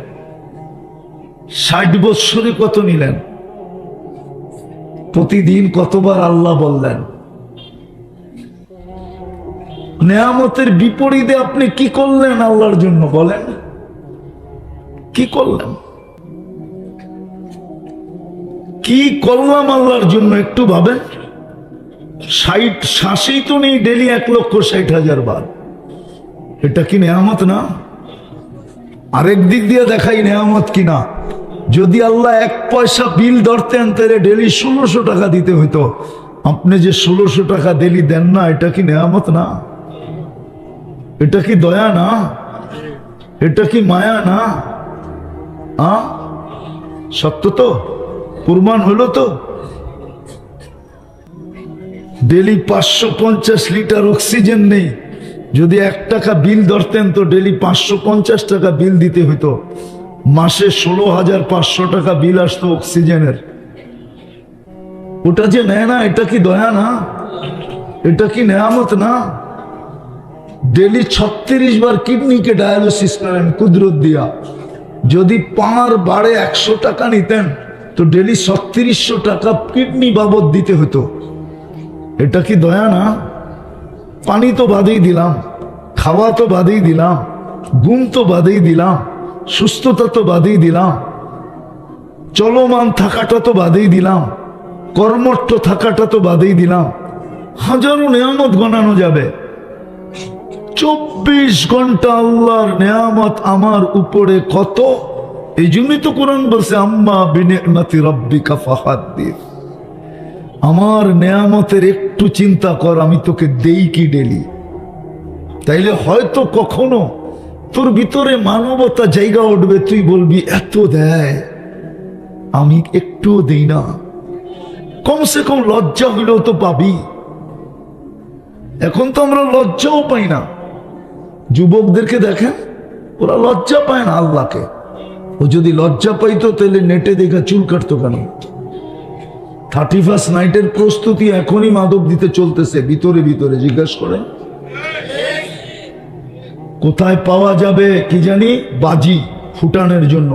60 বৎসরে কত নিলেন? প্রতিদিন কতবার আল্লাহ বললেন? নেয়ামতের বিপরীতে আপনি কি করলেন আল্লাহর জন্য বলেন? কি করলেন? কি করলাম আল্লাহর জন্য একটু ভাবেন। 60 শ্বাসেই তো নেই ডেলি 1,60,000 বার। এটা কি নেয়ামত না? আরেক দিক দিয়ে দেখাই নেয়ামত কিনা। যদি আল্লাহ 1 পয়সা বিল ধরতেন তাহলে ডেলি 1600 টাকা দিতে হইতো। আপনি যে 1600 টাকা ডেলি দেন না, এটা কি নেয়ামত না? এটা কি দয়া না? এটা কি মায়া না? সত্য তো, প্রমাণ হলো তো। ডেলি 550 লিটার অক্সিজেন নেই, যদি 1 টাকা বিল ধরতেন তো ডেলি 550 টাকা বিল দিতে হইতো। মাসে 16,500 টাকা বিল আসতো অক্সিজেনের। ওটা যে নেয় না, এটা কি দয়া না? এটা কি নেয়ামত না? ডেলি 36 বার কিডনিকে ডায়ালিসিস করেন কুদরত দিয়া। যদি পার বাড়ে 100 টাকা নিতেন তো ডেলি 3600 টাকা কিডনি বাবদ দিতে হতো। এটা কি দয়া না? পানি তো বাদেই দিলাম, খাওয়া তো বাদেই দিলাম, ঘুম তো বাদেই দিলাম, সুস্থতা তো বাদেই দিলাম, চলমান থাকাটা তো বাদেই দিলাম, কর্মঠ থাকাটা তো বাদেই দিলাম। হাজারো নেয়ামত গণানো যাবে। 24 ঘন্টা আল্লাহর নেয়ামত আমার উপরে কত। এই জন্যই তো কোরআন বলছে আম্মা বিনিআমাতি রাব্বিকা ফাহাদ্দিস। আমার নেয়ামতের একটু চিন্তা কর, আমি তোকে দেই কি ডেলি। তাইলে হয়তো কখনো তোর ভিতরে মানবতা জায়গা উঠবে, তুই বলবি এত দেয় আমি একটুও দেই না। কমসে কম লজ্জা হইলেও তো পাবি। এখন তো আমরা লজ্জাও পাই না। যুবকদেরকে দেখেন, ওরা লজ্জা পায় না আল্লাহকে। ও যদি লজ্জা পাইতো তাহলে নেটে দেখা চুল কাটতো কেন? 31st নাইটের প্রস্তুতি এখনই মাদক দিতে চলতেছে ভিতরে ভিতরে, জিজ্ঞাসা করেন কোথায় পাওয়া যাবে কি জানি বাজি ফুটানোর জন্য,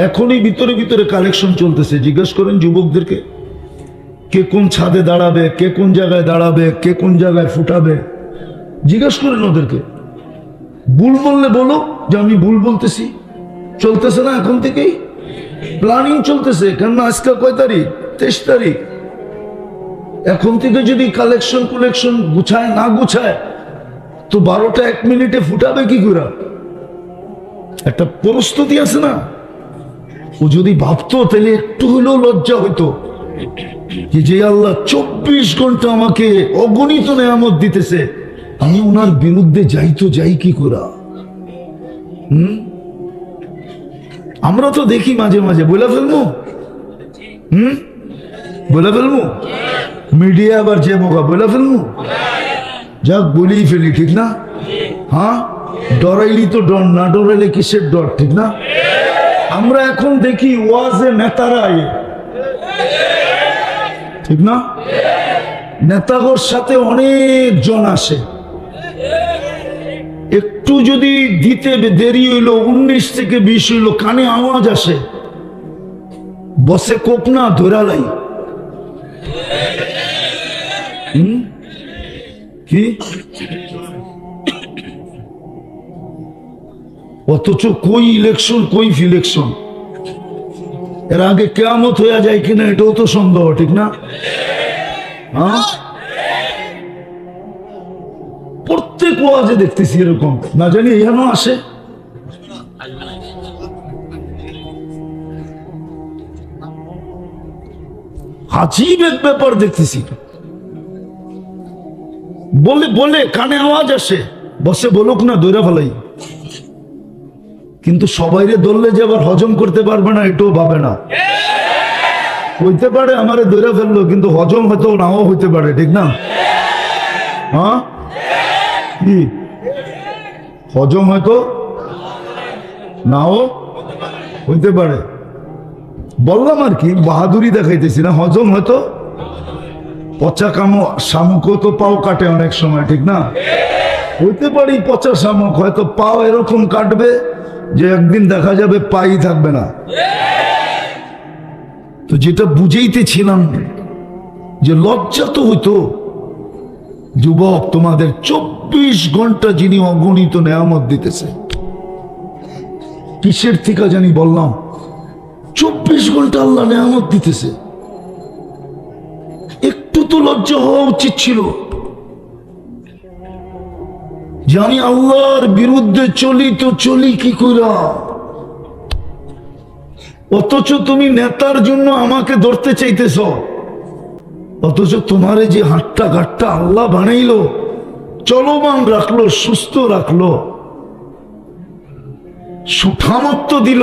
এখনই ভিতরে ভিতরে কালেকশন চলতেছে। জিজ্ঞাসা করেন যুবকদেরকে কে কোন ছাদে দাঁড়াবে, কে কোন জায়গায় দাঁড়াবে, কে কোন জায়গায় ফুটাবে, জিজ্ঞাসা করেন ওদেরকে। ভুল বললে বলো যে আমি ভুল বলতেছি। চলতেছে না এখন থেকেই প্ল্যানিং চলতেছে, কেননা আজকে কয় তারিখ? 23 তারিখ। এখন থেকে যদি কালেকশন গুছায় না গুছায় তো 12টা 1 মিনিটে ফুটাবে কি করে? একটা প্রস্তুতি আছে না। ও যদি ভাবতো তাহলে একটু হলেও লজ্জা হইতো যে আল্লাহ 24 ঘন্টা আমাকে অগণিত নেয়ামত দিতেছে, আমি ওনার বিরুদ্ধে যাই তো যাই কি করে? আমরা তো দেখি মাঝে মাঝে বলে ফেলবো, বলে ফেলবো, মিডিয়া আবার যে বোকা বলে ফেলবো, যাক বলেই ফেলি, ঠিক না? হ্যাঁ, ডরাইলি তো ডর, না ডরাইলে কিসের ডর, ঠিক না? আমরা এখন দেখি ওয়াজে নেতারা, ঠিক না? নেতাগর সাথে অনেক জন আসে, একটু যদি দিতে দেরি হইলো 19 থেকে 20 হইলো, কানে আওয়াজ আসে, বসে কোপ না ধরালাই কি, অথচ কই ইলেকশন কই ফিলেকশন, এর আগে কিয়ামত হয়ে যায় কিনা এটাও তো সন্দেহ, ঠিক না? হ্যাঁ, প্রত্যেক ওয়াজে দেখতেছি এরকম, না জানি এখানেও আসে। আজীব এক ব্যাপার দেখতেছি, বলে বলে কানে আওয়াজ আসে, বসে বলুক না দৈরা ফেলাই, কিন্তু সবাইরে ধরলে যে আবার হজম করতে পারবে না এটাও ভাবে না। হইতে পারে আমারে দৈরা ফেললো, কিন্তু হজম হয়তো নাও হইতে পারে, ঠিক না? হ্যাঁ, কি হজম হয়তো নাও হইতে পারে, বললাম আর কি, বাহাদুরি দেখাইতেছি না। হজম হয়তো, পচা কামো শামুকও তো পাও কাটে অনেক সময়, ঠিক না? হইতে পারি পচা শামুক হয়তো পাও এরকম কাটবে যে একদিন দেখা যাবে পাই থাকবে না। তো যেটা বুঝেইতেছিলাম যে লজ্জা তো হইতো, যুবক তোমাদের 24 ঘন্টা যিনি অগণিত নেয়ামত দিতেছে, কিসের থেকে জানি বললাম, 24 ঘন্টা আল্লাহ নেয়ামত দিতেছে, একটু তো লজ্জা হওয়া উচিত ছিল যে আমি আল্লাহর বিরুদ্ধে চলি তো চলি কি কইরা, অথচ তুমি নেতার জন্য আমাকে ধরতে চাইতেছ, অথচ তোমারে যে হাটটা ঘাটটা আল্লাহ বানাইলো, চলমান রাখলো, সুস্থ রাখলো, সুঠামত্ব দিল,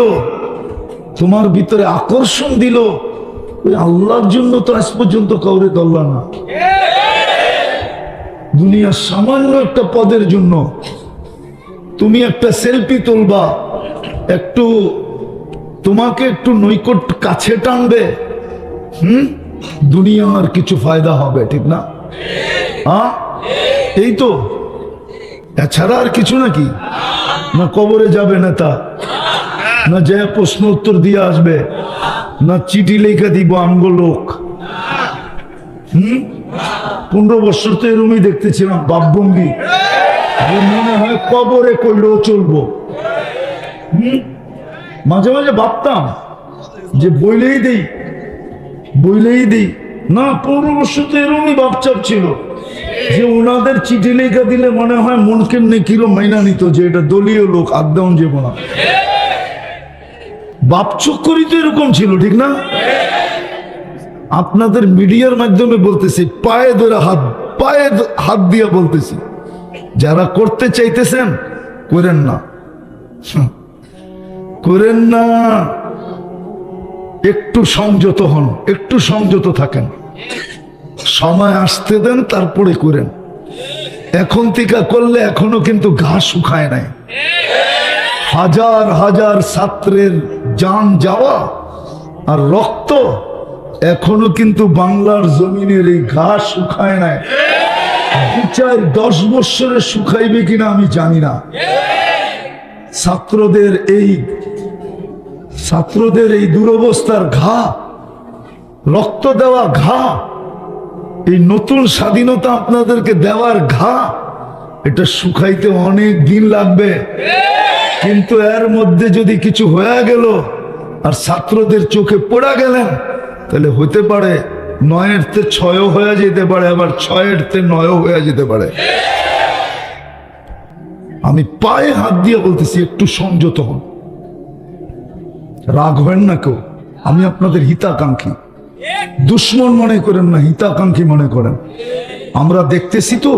তোমার ভিতরে আকর্ষণ দিল, ওই আল্লাহর জন্য তো আজ পর্যন্ত কাউরে ধরলা না। দুনিয়ার সামান্য একটা পদের জন্য তুমি একটা সেলফি তুলবা, একটু তোমাকে একটু নৈকট কাছে টানবে, দুনিয়ার কিছু ফায়দা হবে, ঠিক না? হ্যাঁ, এই তো, এছাড়া আর কিছু নাকি? না কবরে যাবে নেতা, না যে প্রশ্ন উত্তর দিয়ে আসবে, না চিঠি লেখা দিব আমগো লোক। 15 বছর তো এরমই দেখতেছিলাম বাপভঙ্গি, মনে হয় কবরে করলেও চলবো। মাঝে মাঝে ভাবতাম যে বইলেই দেই না, 15 বছর তো এরমই ভাবচাপ ছিল যে ওনাদের চিঠি লেখা দিলে মনে হয় মনকে নেকিরো মাইনা নিত, যে এটা দলীয় লোক, একদম যাব না। বাপচক্করই তো এরকম ছিল, ঠিক না? আপনাদের মিডিয়ার মাধ্যমে বলতেছি, পায়ে হাত দিয়ে বলতেছি, যারা করতে চাইতেছেন করেন না, করেন না, একটু সংযত হন, একটু সংযত থাকেন, সময় আসতে দেন, তারপরে করেন। এখন থেকে করলে এখনো কিন্তু ঘাস শুকায় নাই, হাজার হাজার ছাত্রের জান যাওয়া আর রক্ত এখনো কিন্তু বাংলার জমিনের এই ঘাস শুকায় নাই। 2-4-10 বছরে শুকাইবে কিনা আমি জানি না। ছাত্রদের এই দুরবস্থার ঘা, রক্ত দেওয়া ঘা, এই নতুন স্বাধীনতা আপনাদেরকে দেওয়ার ঘা, এটা শুকাইতে অনেক দিন লাগবে। কিন্তু এর মধ্যে যদি কিছু হয়ে গেল আর ছাত্রদের চোখে পড়া গেলেন, তাহলে হতে পারে 9-এর 6 হয়ে যেতে পারে, আবার 6-এর 9 হয়ে যেতে পারে। আমি পায়ে হাত দিয়ে বলতেছি, একটু সংযত হন, রাগ হবেন না কেউ। আমি আপনাদের হিতাকাঙ্ক্ষী, দুশ্মন মনে করেন না, হিতাকাঙ্ক্ষী মনে করেন। আমরা দেখতেছি তো,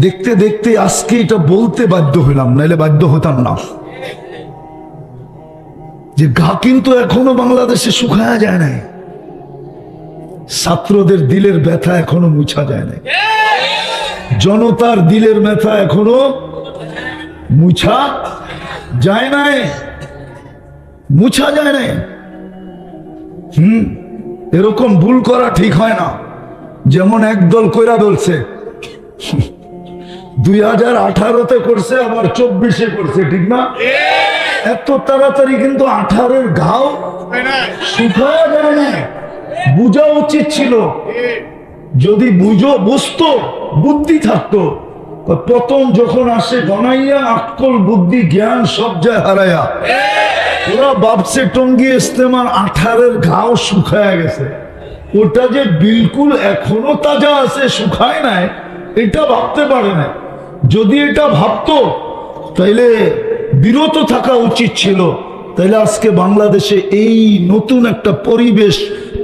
দেখতে দেখতে আজকে এটা বলতে বাধ্য হইলাম, নাইলে বাধ্য হতাম না। যে ঘা কিন্তু এখনো বাংলাদেশে শুকায়া যায় নাই। ছাত্রদের দিলের ব্যথা এখনো মুছা যায় নাই। জনতার দিলের ব্যথা এখনো মুছা যায় নাই, মুছা যায় নাই। এরকম ভুল করা ঠিক হয় না। যেমন একদল কইরা বলছে 2018-তে করছে, আবার 24-এ করছে, ঠিক না? এত তাড়াতাড়ি কিন্তু 18-এর ঘাও শুকায়া যায় না। বুঝা উচিত ছিল, যদি বুঝতো, বুদ্ধি থাকতো। প্রথম যখন আসে গনাইয়া, আকল বুদ্ধি জ্ঞান সব যায় হারাইয়া। ওরা ভাবছে টঙ্গী ইস্তেমার 18-এর ঘাও শুকায়া গেছে, ওটা যে বিলকুল এখনো তাজা আছে, শুকায় নাই, এটা ভাবতে পারে না। যদি এটা ভাবতো তাইলে বিরত থাকা উচিত ছিল। তাইলে আজকে বাংলাদেশে এই নতুন একটা পরিবেশ,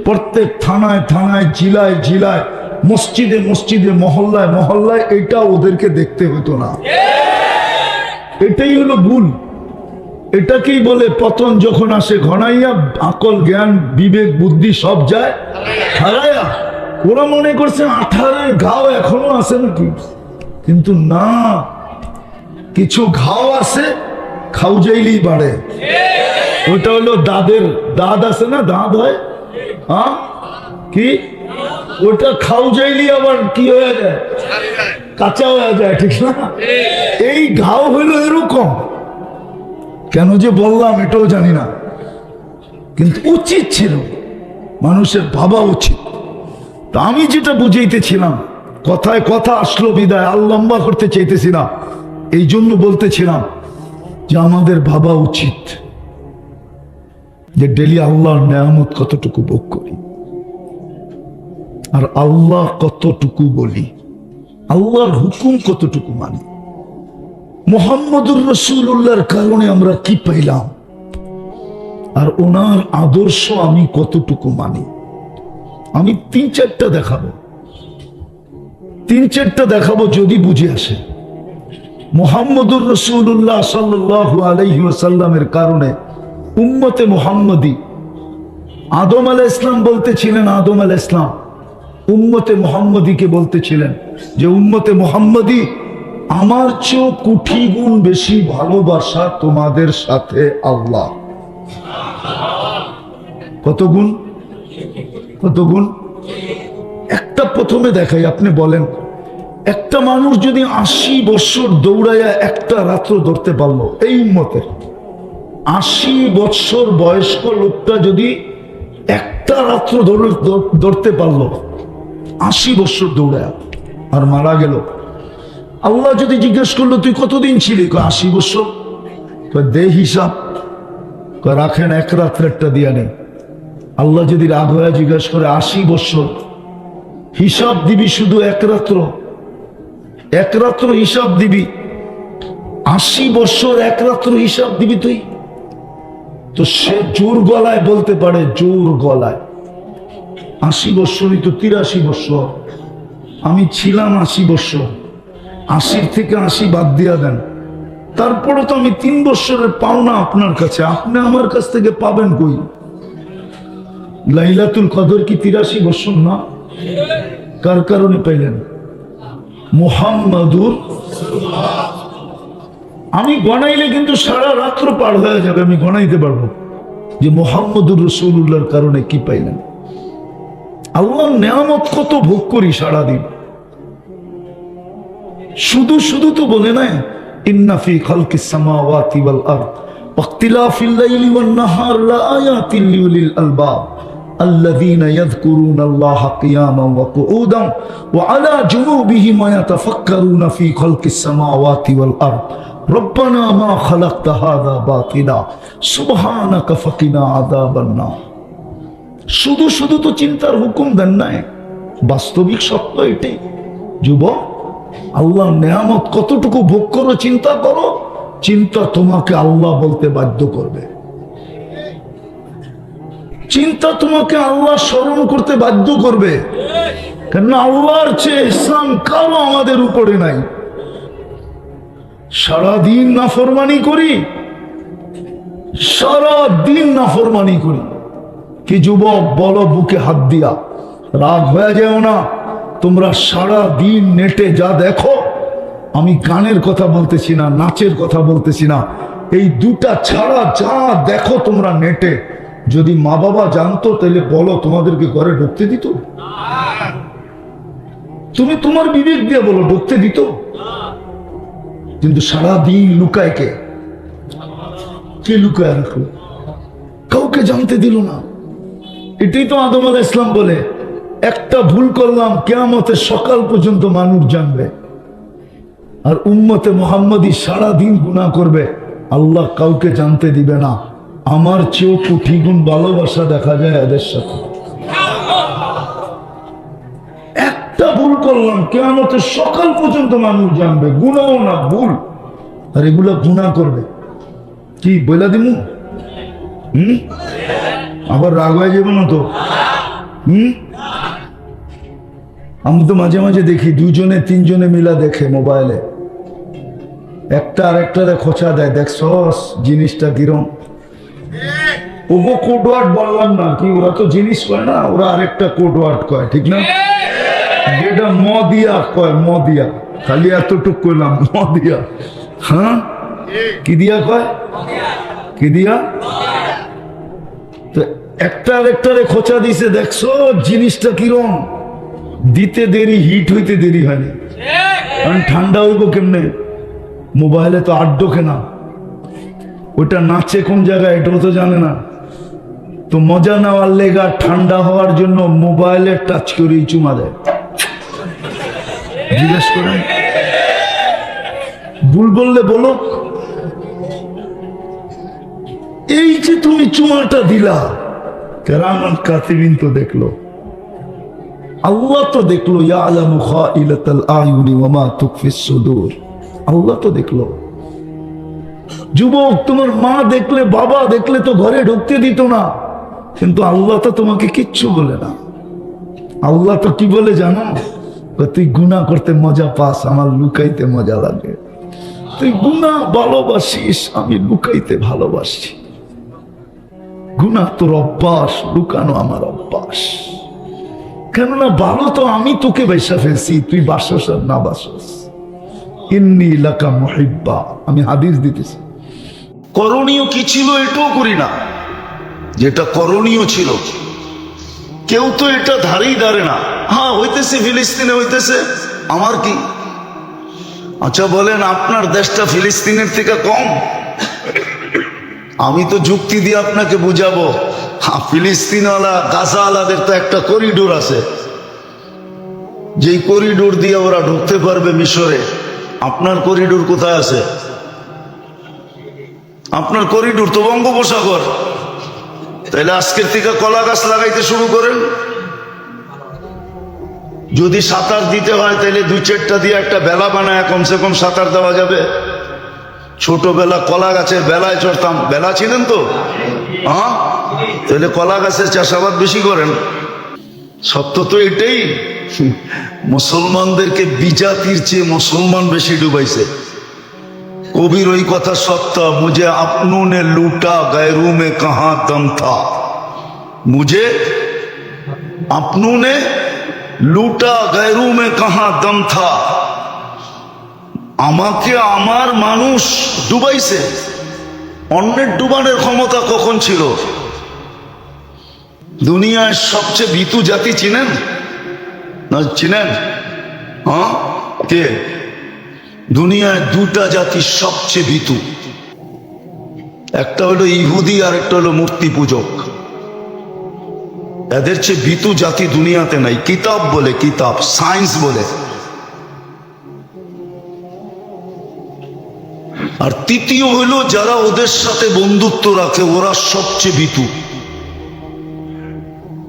প্রত্যেক থানায় থানায়, জিলায় জিলায়, মসজিদে মসজিদে, মহল্লায় মহল্লায়, এটা ওদেরকে দেখতে হতো না। এটাই হলো ভুল। এটাকেই বলে পতন যখন আসে ঘনাইয়া, আকল জ্ঞান বিবেক বুদ্ধি সব যায় হারাইয়া। ওরা মনে করছে 18-এর ঘাও এখনো আছে নাকি, কিন্তু না, কিছু ঘাও আছে, খাউজাইলেই বাড়ে। ওটা হলো দাঁত আছে না, দাঁত হয়, হ্যাঁ কি, ওটা খাউজাইলি আবার কি হয়ে যায়, কাঁচা হয়ে যায়, ঠিক না? এই ঘাও হইলো এরকম। কেন যে বললাম এটাও জানি না, কিন্তু উচিত ছিল, মানুষের ভাবা উচিত। তা আমি যেটা বুঝাইতেছিলাম, কথায় কথা আসলো বিদায়, আর লম্বা করতে চাইতেছি না, এই জন্য বলতেছিলাম যে আমাদের ভাবা উচিত যে ডেলি আল্লাহর নেয়ামত কতটুকু ভোগ করি, আর আল্লাহ কতটুকু বলি, আল্লাহর হুকুম কতটুকু মানি, মুহাম্মদুর রাসূলুল্লাহর কারণে আমরা কি পাইলাম, আর ওনার আদর্শ আমি কতটুকু মানি। আমি 3-4টা দেখাবো, 3-4টা দেখাবো যদি বুঝে আসে। মুহাম্মদুর রাসূলুল্লাহ সাল্লাল্লাহু আলাইহি ওয়াসাল্লামের কারণে উম্মতে মুহাম্মদী, আদম আলাইহিস সালাম বলতেছিলেন, আদম আলাইহিস সালাম উম্মতে মুহাম্মদীকে বলতেছিলেন যে উম্মতে মুহাম্মদী, আমার চেয়েও কোটি গুণ বেশি ভালোবাসা তোমাদের সাথে আল্লাহ। কত গুণ, কত গুণ? একটা প্রথমে দেখাই, আপনি বলেন, একটা মানুষ যদি 80 বছর দৌড়াইয়া একটা রাত্র ধরতে পারলো, এই উম্মতের 80 বছর বয়স্ক লোকটা যদি একটা রাত্র ধরতে পারলো, 80 বছর দৌড়ায় আর মারা গেল, আল্লাহ যদি জিজ্ঞেস করলো তুই কতদিন ছিলি, 80 বছর, দে হিসাব, রাখেন এক রাত্রেরটা দিয়া নেই। আল্লাহ যদি রাগ হয়ে জিজ্ঞেস করে 80 বছর হিসাব দিবি, শুধু এক রাত্র, এক রাত্র হিসাব দিবি, 80 বছর এক রাত্র হিসাব দিবি তুই, তো সে জোর গলায় বলতে পারে, জোর গলায় 80 বছরই তো 83 বছর, আমি ছিলাম 80 বছর, 80 থেকে 80 বাদ দিয়া দেন, তারপরে তো আমি 3 বছরের পাওনা আপনার কাছে, আপনি আমার কাছ থেকে পাবেন কই? লাইলাতুল কদর কি 83 বছর না? কার কারণে পাইলেন? মুহাম্মাদুর। আমি গণাইলে কিন্তু সারা রাত্র পার হয়ে যাবে, আমি গণাইতে পারবো যে মুহাম্মাদুর রাসূলুল্লাহর কারণে কি পাইলেন। আল্লাহর নেয়ামত কত ভোগ করি সারাদিন। শুধু শুধু তো বলে নাই ইন্না ফি খালকিস সামাওয়াতি ওয়াল আরদ ওয়াখতিলাফিল লাইলি ওয়ান নাহার লাআয়াতিন লিউলিল আলবাব আল্লাযীনা ইয়াযকুরুনাল্লাহা কিয়ামান ওয়া কুউদান ওয়া আলা জুনুবিহিম ওয়া ইয়াতাফাক্কারুনা ফি খালকিস সামাওয়াতি ওয়াল আরদ রব্বানা মা খালাকতা হাযা বাতিলা সুবহানাকা ফাকিনা আযাবান নার। শুধু শুধু তো চিন্তার হুকুম দেন নাই, বাস্তবিক সত্য এটাই। যুবক, আল্লাহর নেয়ামত কতটুকু ভোগ করো চিন্তা করো, চিন্তা তোমাকে আল্লাহ বলতে বাধ্য করবে, চিন্তা তোমাকে আল্লাহ স্মরণ করতে বাধ্য করবে। কেননা আল্লাহর চেয়ে ইহসান কারো আমাদের উপরে নাই। সারাদিন নাফরমানি করি, সারাদিন নাফরমানি করি। কি যুবক বলো বুকে হাত দিয়া, রাগ হয়ে যাও না। তোমরা সারা দিন নেটে যা দেখো, আমি গানের কথা বলতেছি না, নাচের কথা বলতেছি না, এই দুটা ছাড়া যা দেখো তোমরা নেটে, যদি মা বাবা জানতো তাহলে বলো তোমাদেরকে ঘরে ঢুকতে দিত? তুমি তোমার বিবেক দিয়ে বলো ঢুকতে দিত? কিন্তু সারা দিন লুকায় কে? কে লুকায় রাখলো? কাউকে জানতে দিল না। এটাই তো আদম আলাইহিস সালাম বলে, একটা ভুল করলাম কিয়ামতের সকাল পর্যন্ত মানুষ জানবে। আর উম্মতে মুহাম্মাদি সারা দিন গুনাহ করবে, আল্লাহ কাউকে জানতে দিবে না। আমার চেয়েও কোটি গুণ ভালোবাসা দেখা যায় এদের সাথে। একটা ভুল করলাম কিয়ামতের সকাল পর্যন্ত মানুষ জানবে, গুনাহ না ভুল। আর এগুলা গুনাহ করবে কি বইলা দিমু? আবার রাগ হয়ে যাবে না তো? আমি তো মাঝে মাঝে দেখি দুজনে তিনজনে মিলা দেখে মোবাইলে, একটা আর একটারে খোঁচা দেয়, দেখছস জিনিসটা কিরম। ওগো কোড ওয়ার্ড বললাম না কি, ওরা তো জিনিস কয় না, ওরা আরেকটা কোড ওয়ার্ড কয়, ঠিক না? যেটা মদিয়া কয়, মদিয়া, খালি এতটুক কইলাম মদিয়া। হ্যাঁ, কি দিয়া কয়? কি দিয়া? তো একটা আরেকটারে খোঁচা দিছে, দেখছো জিনিসটা কিরম। দিতে দেরি, হিট হইতে দেরি হয়নি। কারণ ঠান্ডা হইব কেমনে? মোবাইলে তো আড্ডোকে না, ওটা নাচে কোন জায়গায় এটাও তো জানে না। তো মজা নেওয়ার লেগা ঠান্ডা হওয়ার জন্য মোবাইলে টাচ করেই চুমা দেয়। জিজ্ঞেস করেন, ভুল বললে বলো। এই যে তুমি চুমাটা দিলা, কেরামান কাতিবিন তো দেখলো, আল্লাহ তো দেখলো, ইয়ালামু খাইলাতাল আয়ুনি ওয়া মা তুখফিস সুদূর, আল্লাহ তো দেখলো। যুবক, তোমার মা দেখলে, বাবা দেখলে তো ঘরে ঢুকতে দিত না, কিন্তু আল্লাহ তো তোমাকে কিচ্ছু বলে না। আল্লাহ তো কি বলে জানো? তুই গুনাহ করতে মজা পাস, আমার লুকাইতে মজা লাগে। তুই গুনাহ ভালোবাসিস, আমি লুকাইতে ভালোবাসি। গুনাহ তোর অভ্যাস, লুকানো আমার অভ্যাস। কেননা ভালো তো আমি তোকে বাইসা ফেলছি, তুই বাসস আর না বাসস। ইন্নী লাকা মুহিব্বা, আমি হাদিস দিতেছি। করণীয় কি ছিল এটাও করি না, যেটা করণীয় ছিল। কেউ তো এটা ধারেই ধারে না। হ্যাঁ, হইতেছে ফিলিস্তিনে, হইতেছে, আমার কি? আচ্ছা বলেন, আপনার দেশটা ফিলিস্তিনের থেকে কম? আমি তো যুক্তি দিয়ে আপনাকে বুঝাবো। ফিলিস্তিনওয়ালা গাজাওয়ালাদের তো একটা করিডোর আছে, যেই করিডোর দিয়ে ওরা ঢুকতে পারবে মিশরে। আপনার করিডোর কোথায় আছে? আপনার করিডোর তো বঙ্গোপসাগর। তাহলে আজকের থেকে কলা গাছ লাগাইতে শুরু করেন। যদি সাঁতার দিতে হয় তাহলে 2-4টা দিয়ে একটা বেলা বানায় কমসে কম সাঁতার দেওয়া যাবে। ছোটবেলা কলা গাছের বেলায় চড়তাম, বেলা ছিলেন তো? হ্যাঁ, তাহলে কলা গাছের চাষাবাদ বেশি করেন। সত্য তো এটাই, মুসলমানদেরকে বিজাতির চেয়ে মুসলমান বেশি ডুবাইছে। কবির ওই কথা সত্য, মুঝে আপনু নে লুটা গैरू में कहां दम था, मुझे আপনু নে লুটা गैरू में कहां दम था। আমাকে আমার মানুষ ডুবাইছে। অন্যের ডুবানোর ক্ষমতা কখন ছিল? দুনিয়ার সবচেয়ে ভীতু জাতি চিনেন না? চিনেন? হ্যাঁ, কে? দুনিয়ায় দুটা জাতি সবচেয়ে ভীতু, একটা হলো ইহুদি আর একটা হলো মূর্তি পূজক। এদের চেয়ে ভীতু জাতি দুনিয়াতে নাই। কিতাব বলে, কিতাব, সায়েন্স বলে। আর তৃতীয় হলো যারা ওদের সাথে বন্ধুত্ব রাখে, ওরা সবচেয়ে ভীতু।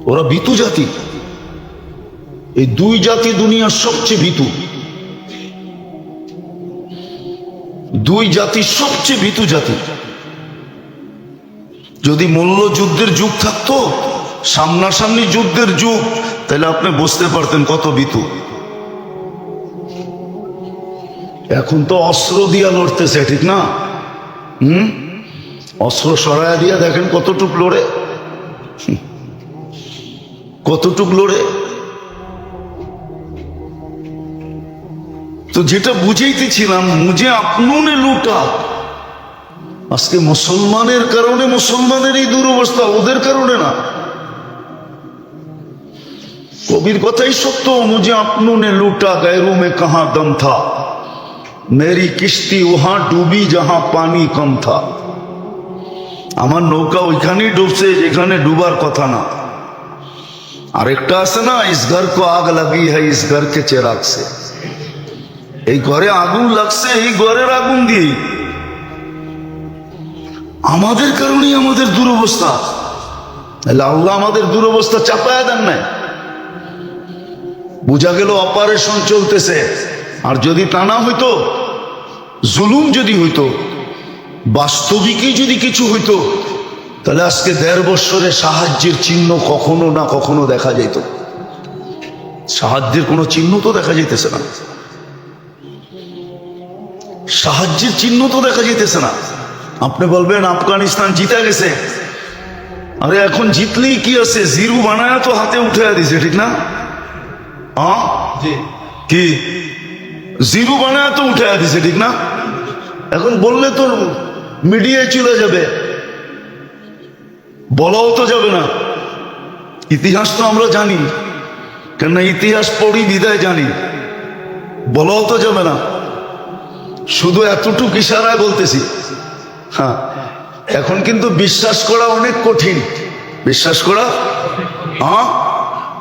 ওরা ভীতু জাতি। এই দুই জাতি দুনিয়ার সবচেয়ে ভীতু। দুই জাতি সবচেয়ে ভীতু জাতি। যদি মল্লযুদ্ধের যুগ থাকতো, সামনাসামনি যুদ্ধের যুগ, তাহলে আপনি বুঝতে পারতেন কত ভীতু। এখন তো অস্ত্র দিয়া লড়তেছে, ঠিক না? অস্ত্র সরাইয়া দিয়া দেখেন কতটুক লড়ে, কতটুক লড়ে। তো যেটা বুঝাইতেছিলাম, মুঝে আপনুনে লুটা। আজকে মুসলমানের কারণে মুসলমানের এই দুরবস্থা, ওদের কারণে না। কবির কথাই সত্য, মুঝে আপনুনে লুটা গैरों में कहां दम था, मेरी किश्ती वहां डूबी जहां पानी कम था। আমার নৌকা ওইখানেই ডুবছে যেখানে ডুবার কথা না। আরেকটা আছে না, ইস ঘর কো আগ লাগি है इस घर के चिराग से। এই ঘরে আগুন লাগছে এই ঘরের আগুন দিয়ে। আমাদের কারণেই আমাদের দুরবস্থা। আল্লাহ আমাদের দুরবস্থা চাপায়া দেন নাই। বোঝা গেল অপারেশন চলতেছে। আর যদি তা না হইতো, জুলুম যদি হইতো, বাস্তবিকই যদি কিছু হইতো, তাহলে আজকে 1.5 বছরে সাহায্যের চিহ্ন কখনো না কখনো দেখা যেত। সাহায্যের কোনো চিহ্ন তো দেখা যাইতেছে না। সাহায্যের চিহ্ন তো দেখা যেতেছে না। আপনি বলবেন আফগানিস্তান জিতে গেছে। আরে এখন জিতলেই কি আছে, জিরু বানায় তো হাতে উঠে দিছে, ঠিক না? কি জিরু বানায় তো উঠে দিছে, ঠিক না? এখন বললে তো মিডিয়ায় চলে যাবে, বলাও তো যাবে না। ইতিহাস তো আমরা জানি, কেননা ইতিহাস পড়ি বিদায় জানি। বলাও তো যাবে না। শুধু এতটুকু ইশারায় বলতেছি। হ্যাঁ, এখন কিন্তু বিশ্বাস করা অনেক কঠিন। বিশ্বাস করা, হ্যাঁ,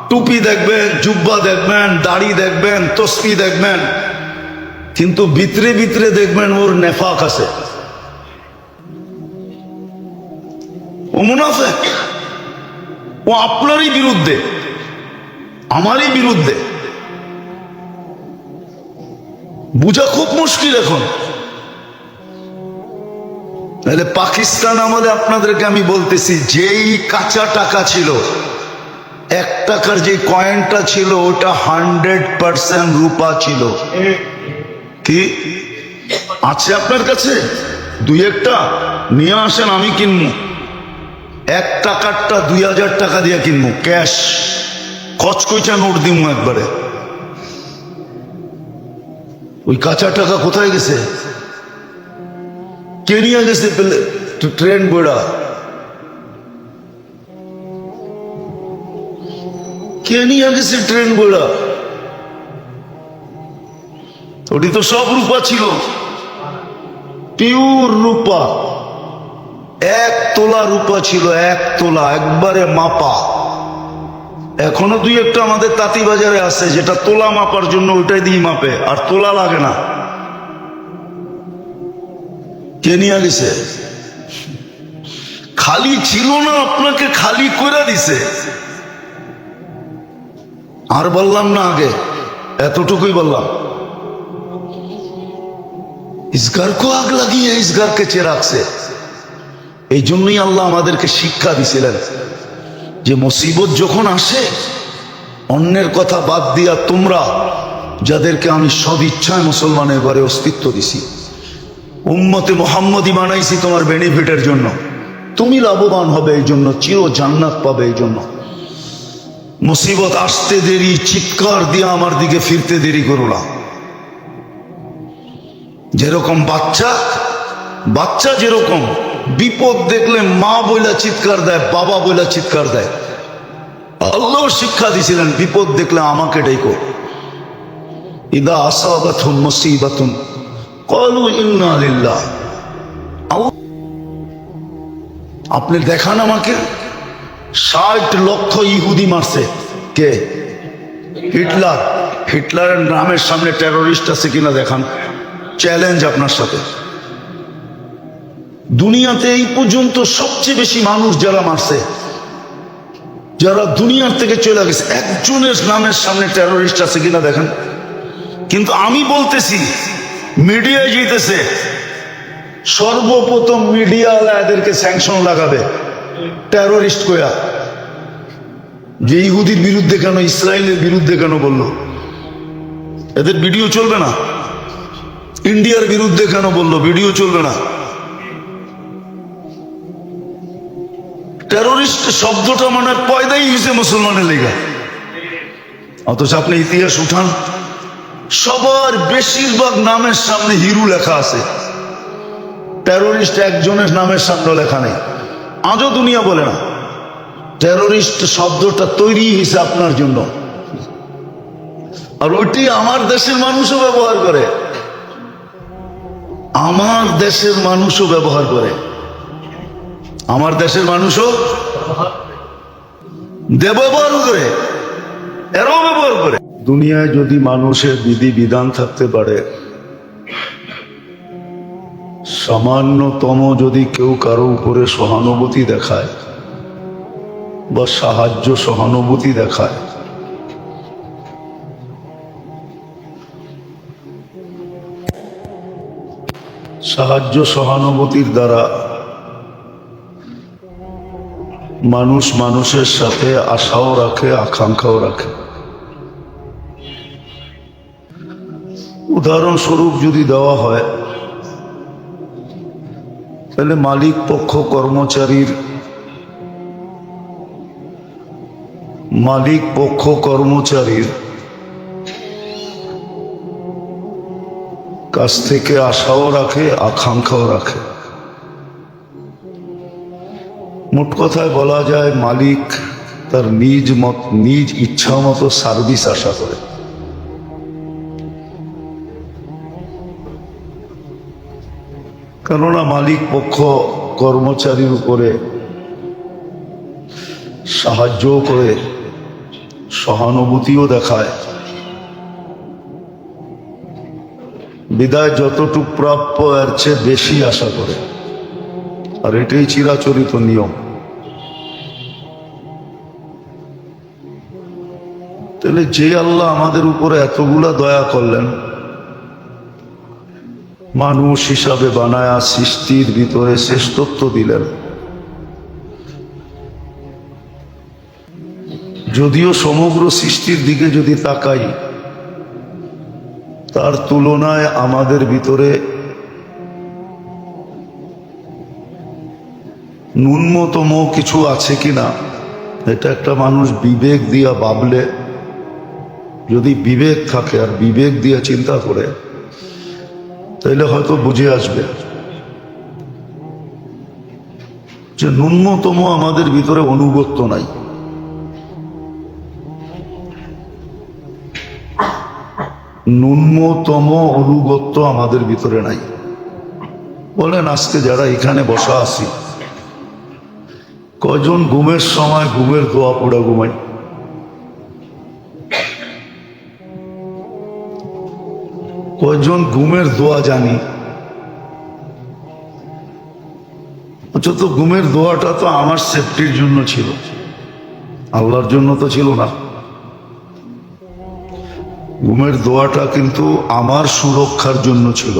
টুপি দেখবেন, জুব্বা দেখবেন, দাড়ি দেখবেন, তসবি দেখবেন, কিন্তু ভিতরে ভিতরে দেখবেন ওর নেফাক আছে, ও মুনাফিক। ও আপনারই বিরুদ্ধে, আমারই বিরুদ্ধে। বুঝা খুব মুশকিল এখন। তাহলে পাকিস্তান আমলে আপনাদেরকে আমি বলতেছি, যেই কাঁচা টাকা ছিল, 1 টাকার যে কয়েনটা ছিল, ওটা 100% রূপা ছিল। কি আছে আপনার কাছে? 2-1টা নিয়ে আসেন, আমি কিনবো। 1 টাকারটা 2000 টাকা দিয়ে কিনবো, ক্যাশ, কচকচা নোট দিব একবারে। ওই কাঁচা টাকা কোথায় গেছে? কে নিয়ে গেছে? ট্রেন গোড়া কে নিয়ে গেছে? ট্রেন গোড়া। ওটি তো সব রূপা ছিল, পিওর রূপা। 1 তোলা রূপা ছিল, 1 তোলা, একবারে মাপা। এখনো 2-1টা আমাদের তাঁতি বাজারে আছে, যেটা তোলা মাপার জন্য ওইটাই দিয়ে মাপে, আর তোলা লাগে না। কে নিয়ে গেছে? খালি ছিল না, আপনাকে খালি করে দিছে। আর বললাম না আগে, এতটুকুই বললাম। इस घर को आग लगी है इस घर के चिराग से। এই জন্যই আল্লাহ আমাদেরকে শিক্ষা দিছিলেন যে মুসিবত যখন আসে, অন্যের কথা বাদ দিয়া তোমরা, যাদেরকে আমি সদিচ্ছায় মুসলমানের ঘরে অস্তিত্ব দিছি, উম্মতে মুহাম্মদী বানাইছি তোমার বেনিফিটের জন্য, তুমি লাভবান হবে এই জন্য, চির জান্নাত পাবে এই জন্য। মুসিবত আসতে দেরি, চিৎকার দিয়ে আমার দিকে ফিরতে দেরি করো না। যেরকম বাচ্চা যেরকম বিপদ দেখলে মা বইলা চিৎকার দেয়, বাবা বইলা চিৎকার দেয়, আল্লাহ শিক্ষা দিয়েছিলেন, বিপদ দেখলে আমাকে ডেকো। ইদা আসাবাতুম মুসিবাতুন ক্বালু ইন্না লিল্লাহ। আপনি দেখান আমাকে 60 লক্ষ ইহুদি মারছে কে? হিটলার। হিটলারের নামের সামনে টেরোরিস্ট আছে কিনা দেখান, চ্যালেঞ্জ আপনার সাথে। দুনিয়াতে এই পর্যন্ত সবচেয়ে বেশি মানুষ যারা মারছে, যারা দুনিয়ার থেকে চলে গেছে, একজনের নামের সামনে টেরোরিস্ট আছে কিনা দেখেন। কিন্তু আমি বলতেছি, মিডিয়ায় জিতেছে, সর্বপ্রথম মিডিয়া এদেরকে স্যাংশন লাগাবে টেরোরিস্ট কয়া। যে ইহুদির বিরুদ্ধে কেন, ইসরায়েলের বিরুদ্ধে কেন বললো, এদের ভিডিও চলবে না। ইন্ডিয়ার বিরুদ্ধে কেন বললো, ভিডিও চলবে না। টেরোরিস্ট শব্দটা মানে পয়দাই হয়েছে মুসলমানের লেগা। অথচ আপনি ইতিহাস উঠান, সবার বেশিরভাগ নামের সামনে হিরু লেখা আছে, টেরোরিস্ট একজনের নামের সামনে লেখা নেই। আজও দুনিয়া বলে না। টেরোরিস্ট শব্দটা তৈরি হয়েছে আপনার জন্য, আর ওইটি আমার দেশের মানুষও ব্যবহার করে, আমার দেশের মানুষও ব্যবহার করে, আমার দেশের মানুষও ব্যবহার করে, এরাও ব্যবহার করে। দুনিয়ায় যদি মানুষের বিধি বিধান থাকতে পারে, সামান্যতম যদি কেউ কারো উপরে সহানুভূতি দেখায় বা সাহায্য সহানুভূতি দেখায়, সাহায্য সহানুভূতির দ্বারা মানুষ মানুষের সাথে আশাও রাখে, আকাঙ্ক্ষাও রাখে। উদাহরণস্বরূপ যদি দেওয়া হয়, তাহলে মালিক পক্ষ কর্মচারীর কাছ থেকে আশাও রাখে, আকাঙ্ক্ষাও রাখে। মোট কথায় বলা যায়, মালিক তার নিজ ইচ্ছা মতো সার্ভিস আশা করে। কেননা মালিক পক্ষ কর্মচারীর উপরে সাহায্যও করে, সহানুভূতিও দেখায়। বিদায় যতটুক প্রাপ্য এর চেয়ে বেশি আশা করে, আর এটাই চিরাচরিত নিয়ম। তাহলে যে আল্লাহ আমাদের উপরে এতগুলা দয়া করলেন, মানুষ হিসাবে বানায়া সৃষ্টির ভিতরে শ্রেষ্ঠত্ব দিলেন, যদিও সমগ্র সৃষ্টির দিকে যদি তাকাই, তার তুলনায় আমাদের ভিতরে ন্যূনতম কিছু আছে কিনা, এটা একটা মানুষ বিবেক দিয়া ভাবলে, যদি বিবেক থাকে আর বিবেক দিয়া চিন্তা করে, তাইলে হয়তো বুঝে আসবে যে ন্যূনতম আমাদের ভিতরে অনুগত্য নাই। ন্যূনতম অনুগত্য আমাদের ভিতরে নাই। বলেন, আজকে যারা এখানে বসা আছি, কয়জন ঘুমের সময় ঘুমের দোয়া পড়া ঘুমাই? কয়জন ঘুমের দোয়া জানি? অথচ ঘুমের দোয়াটা তো আমার সেফটির জন্য ছিল, আল্লাহর জন্য তো ছিল না। ঘুমের দোয়াটা কিন্তু আমার সুরক্ষার জন্য ছিল।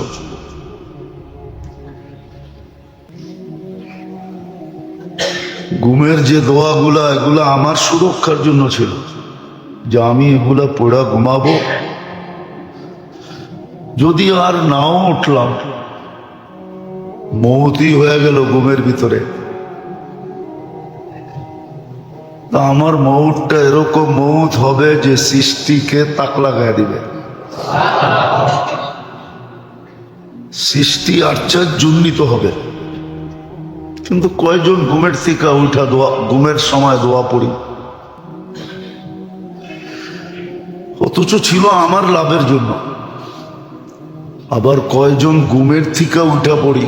ঘুমের যে দোয়াগুলা, এগুলা আমার সুরক্ষার জন্য ছিল, যে আমি এগুলা পড়া ঘুমাবো। যদি আর নাও উঠলাম, মৌতই হয়ে গেল ঘুমের ভিতরে, তা আমার মৌতটা এরকম মৌত হবে যে সৃষ্টিকে তাক লাগাই দিবে। সৃষ্টি আশ্চর্যান্বিত হবে। কিন্তু কয়জন ঘুমের থেকে উঠা দোয়া, ঘুমের সময় দোয়া পড়ি? অথচ ছিল আমার লাভের জন্য। আবার কয়জন ঘুমের থেকে উঠা পড়ি,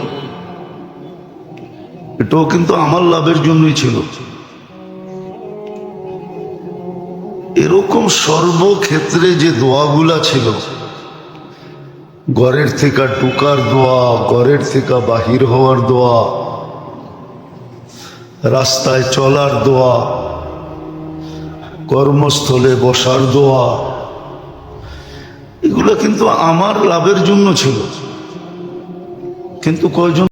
এটাও কিন্তু আমার লাভের জন্যই ছিল। এরকম সর্বক্ষেত্রে যে দোয়াগুলা ছিল, ঘরের থেকে ঢুকার দোয়া, ঘরের থেকে বাহির হওয়ার দোয়া, রাস্তায় চলার দোয়া, কর্মস্থলে বসার দোয়া, এগুলো কিন্তু আমার লাভের জন্য ছিল। কিন্তু কয়জন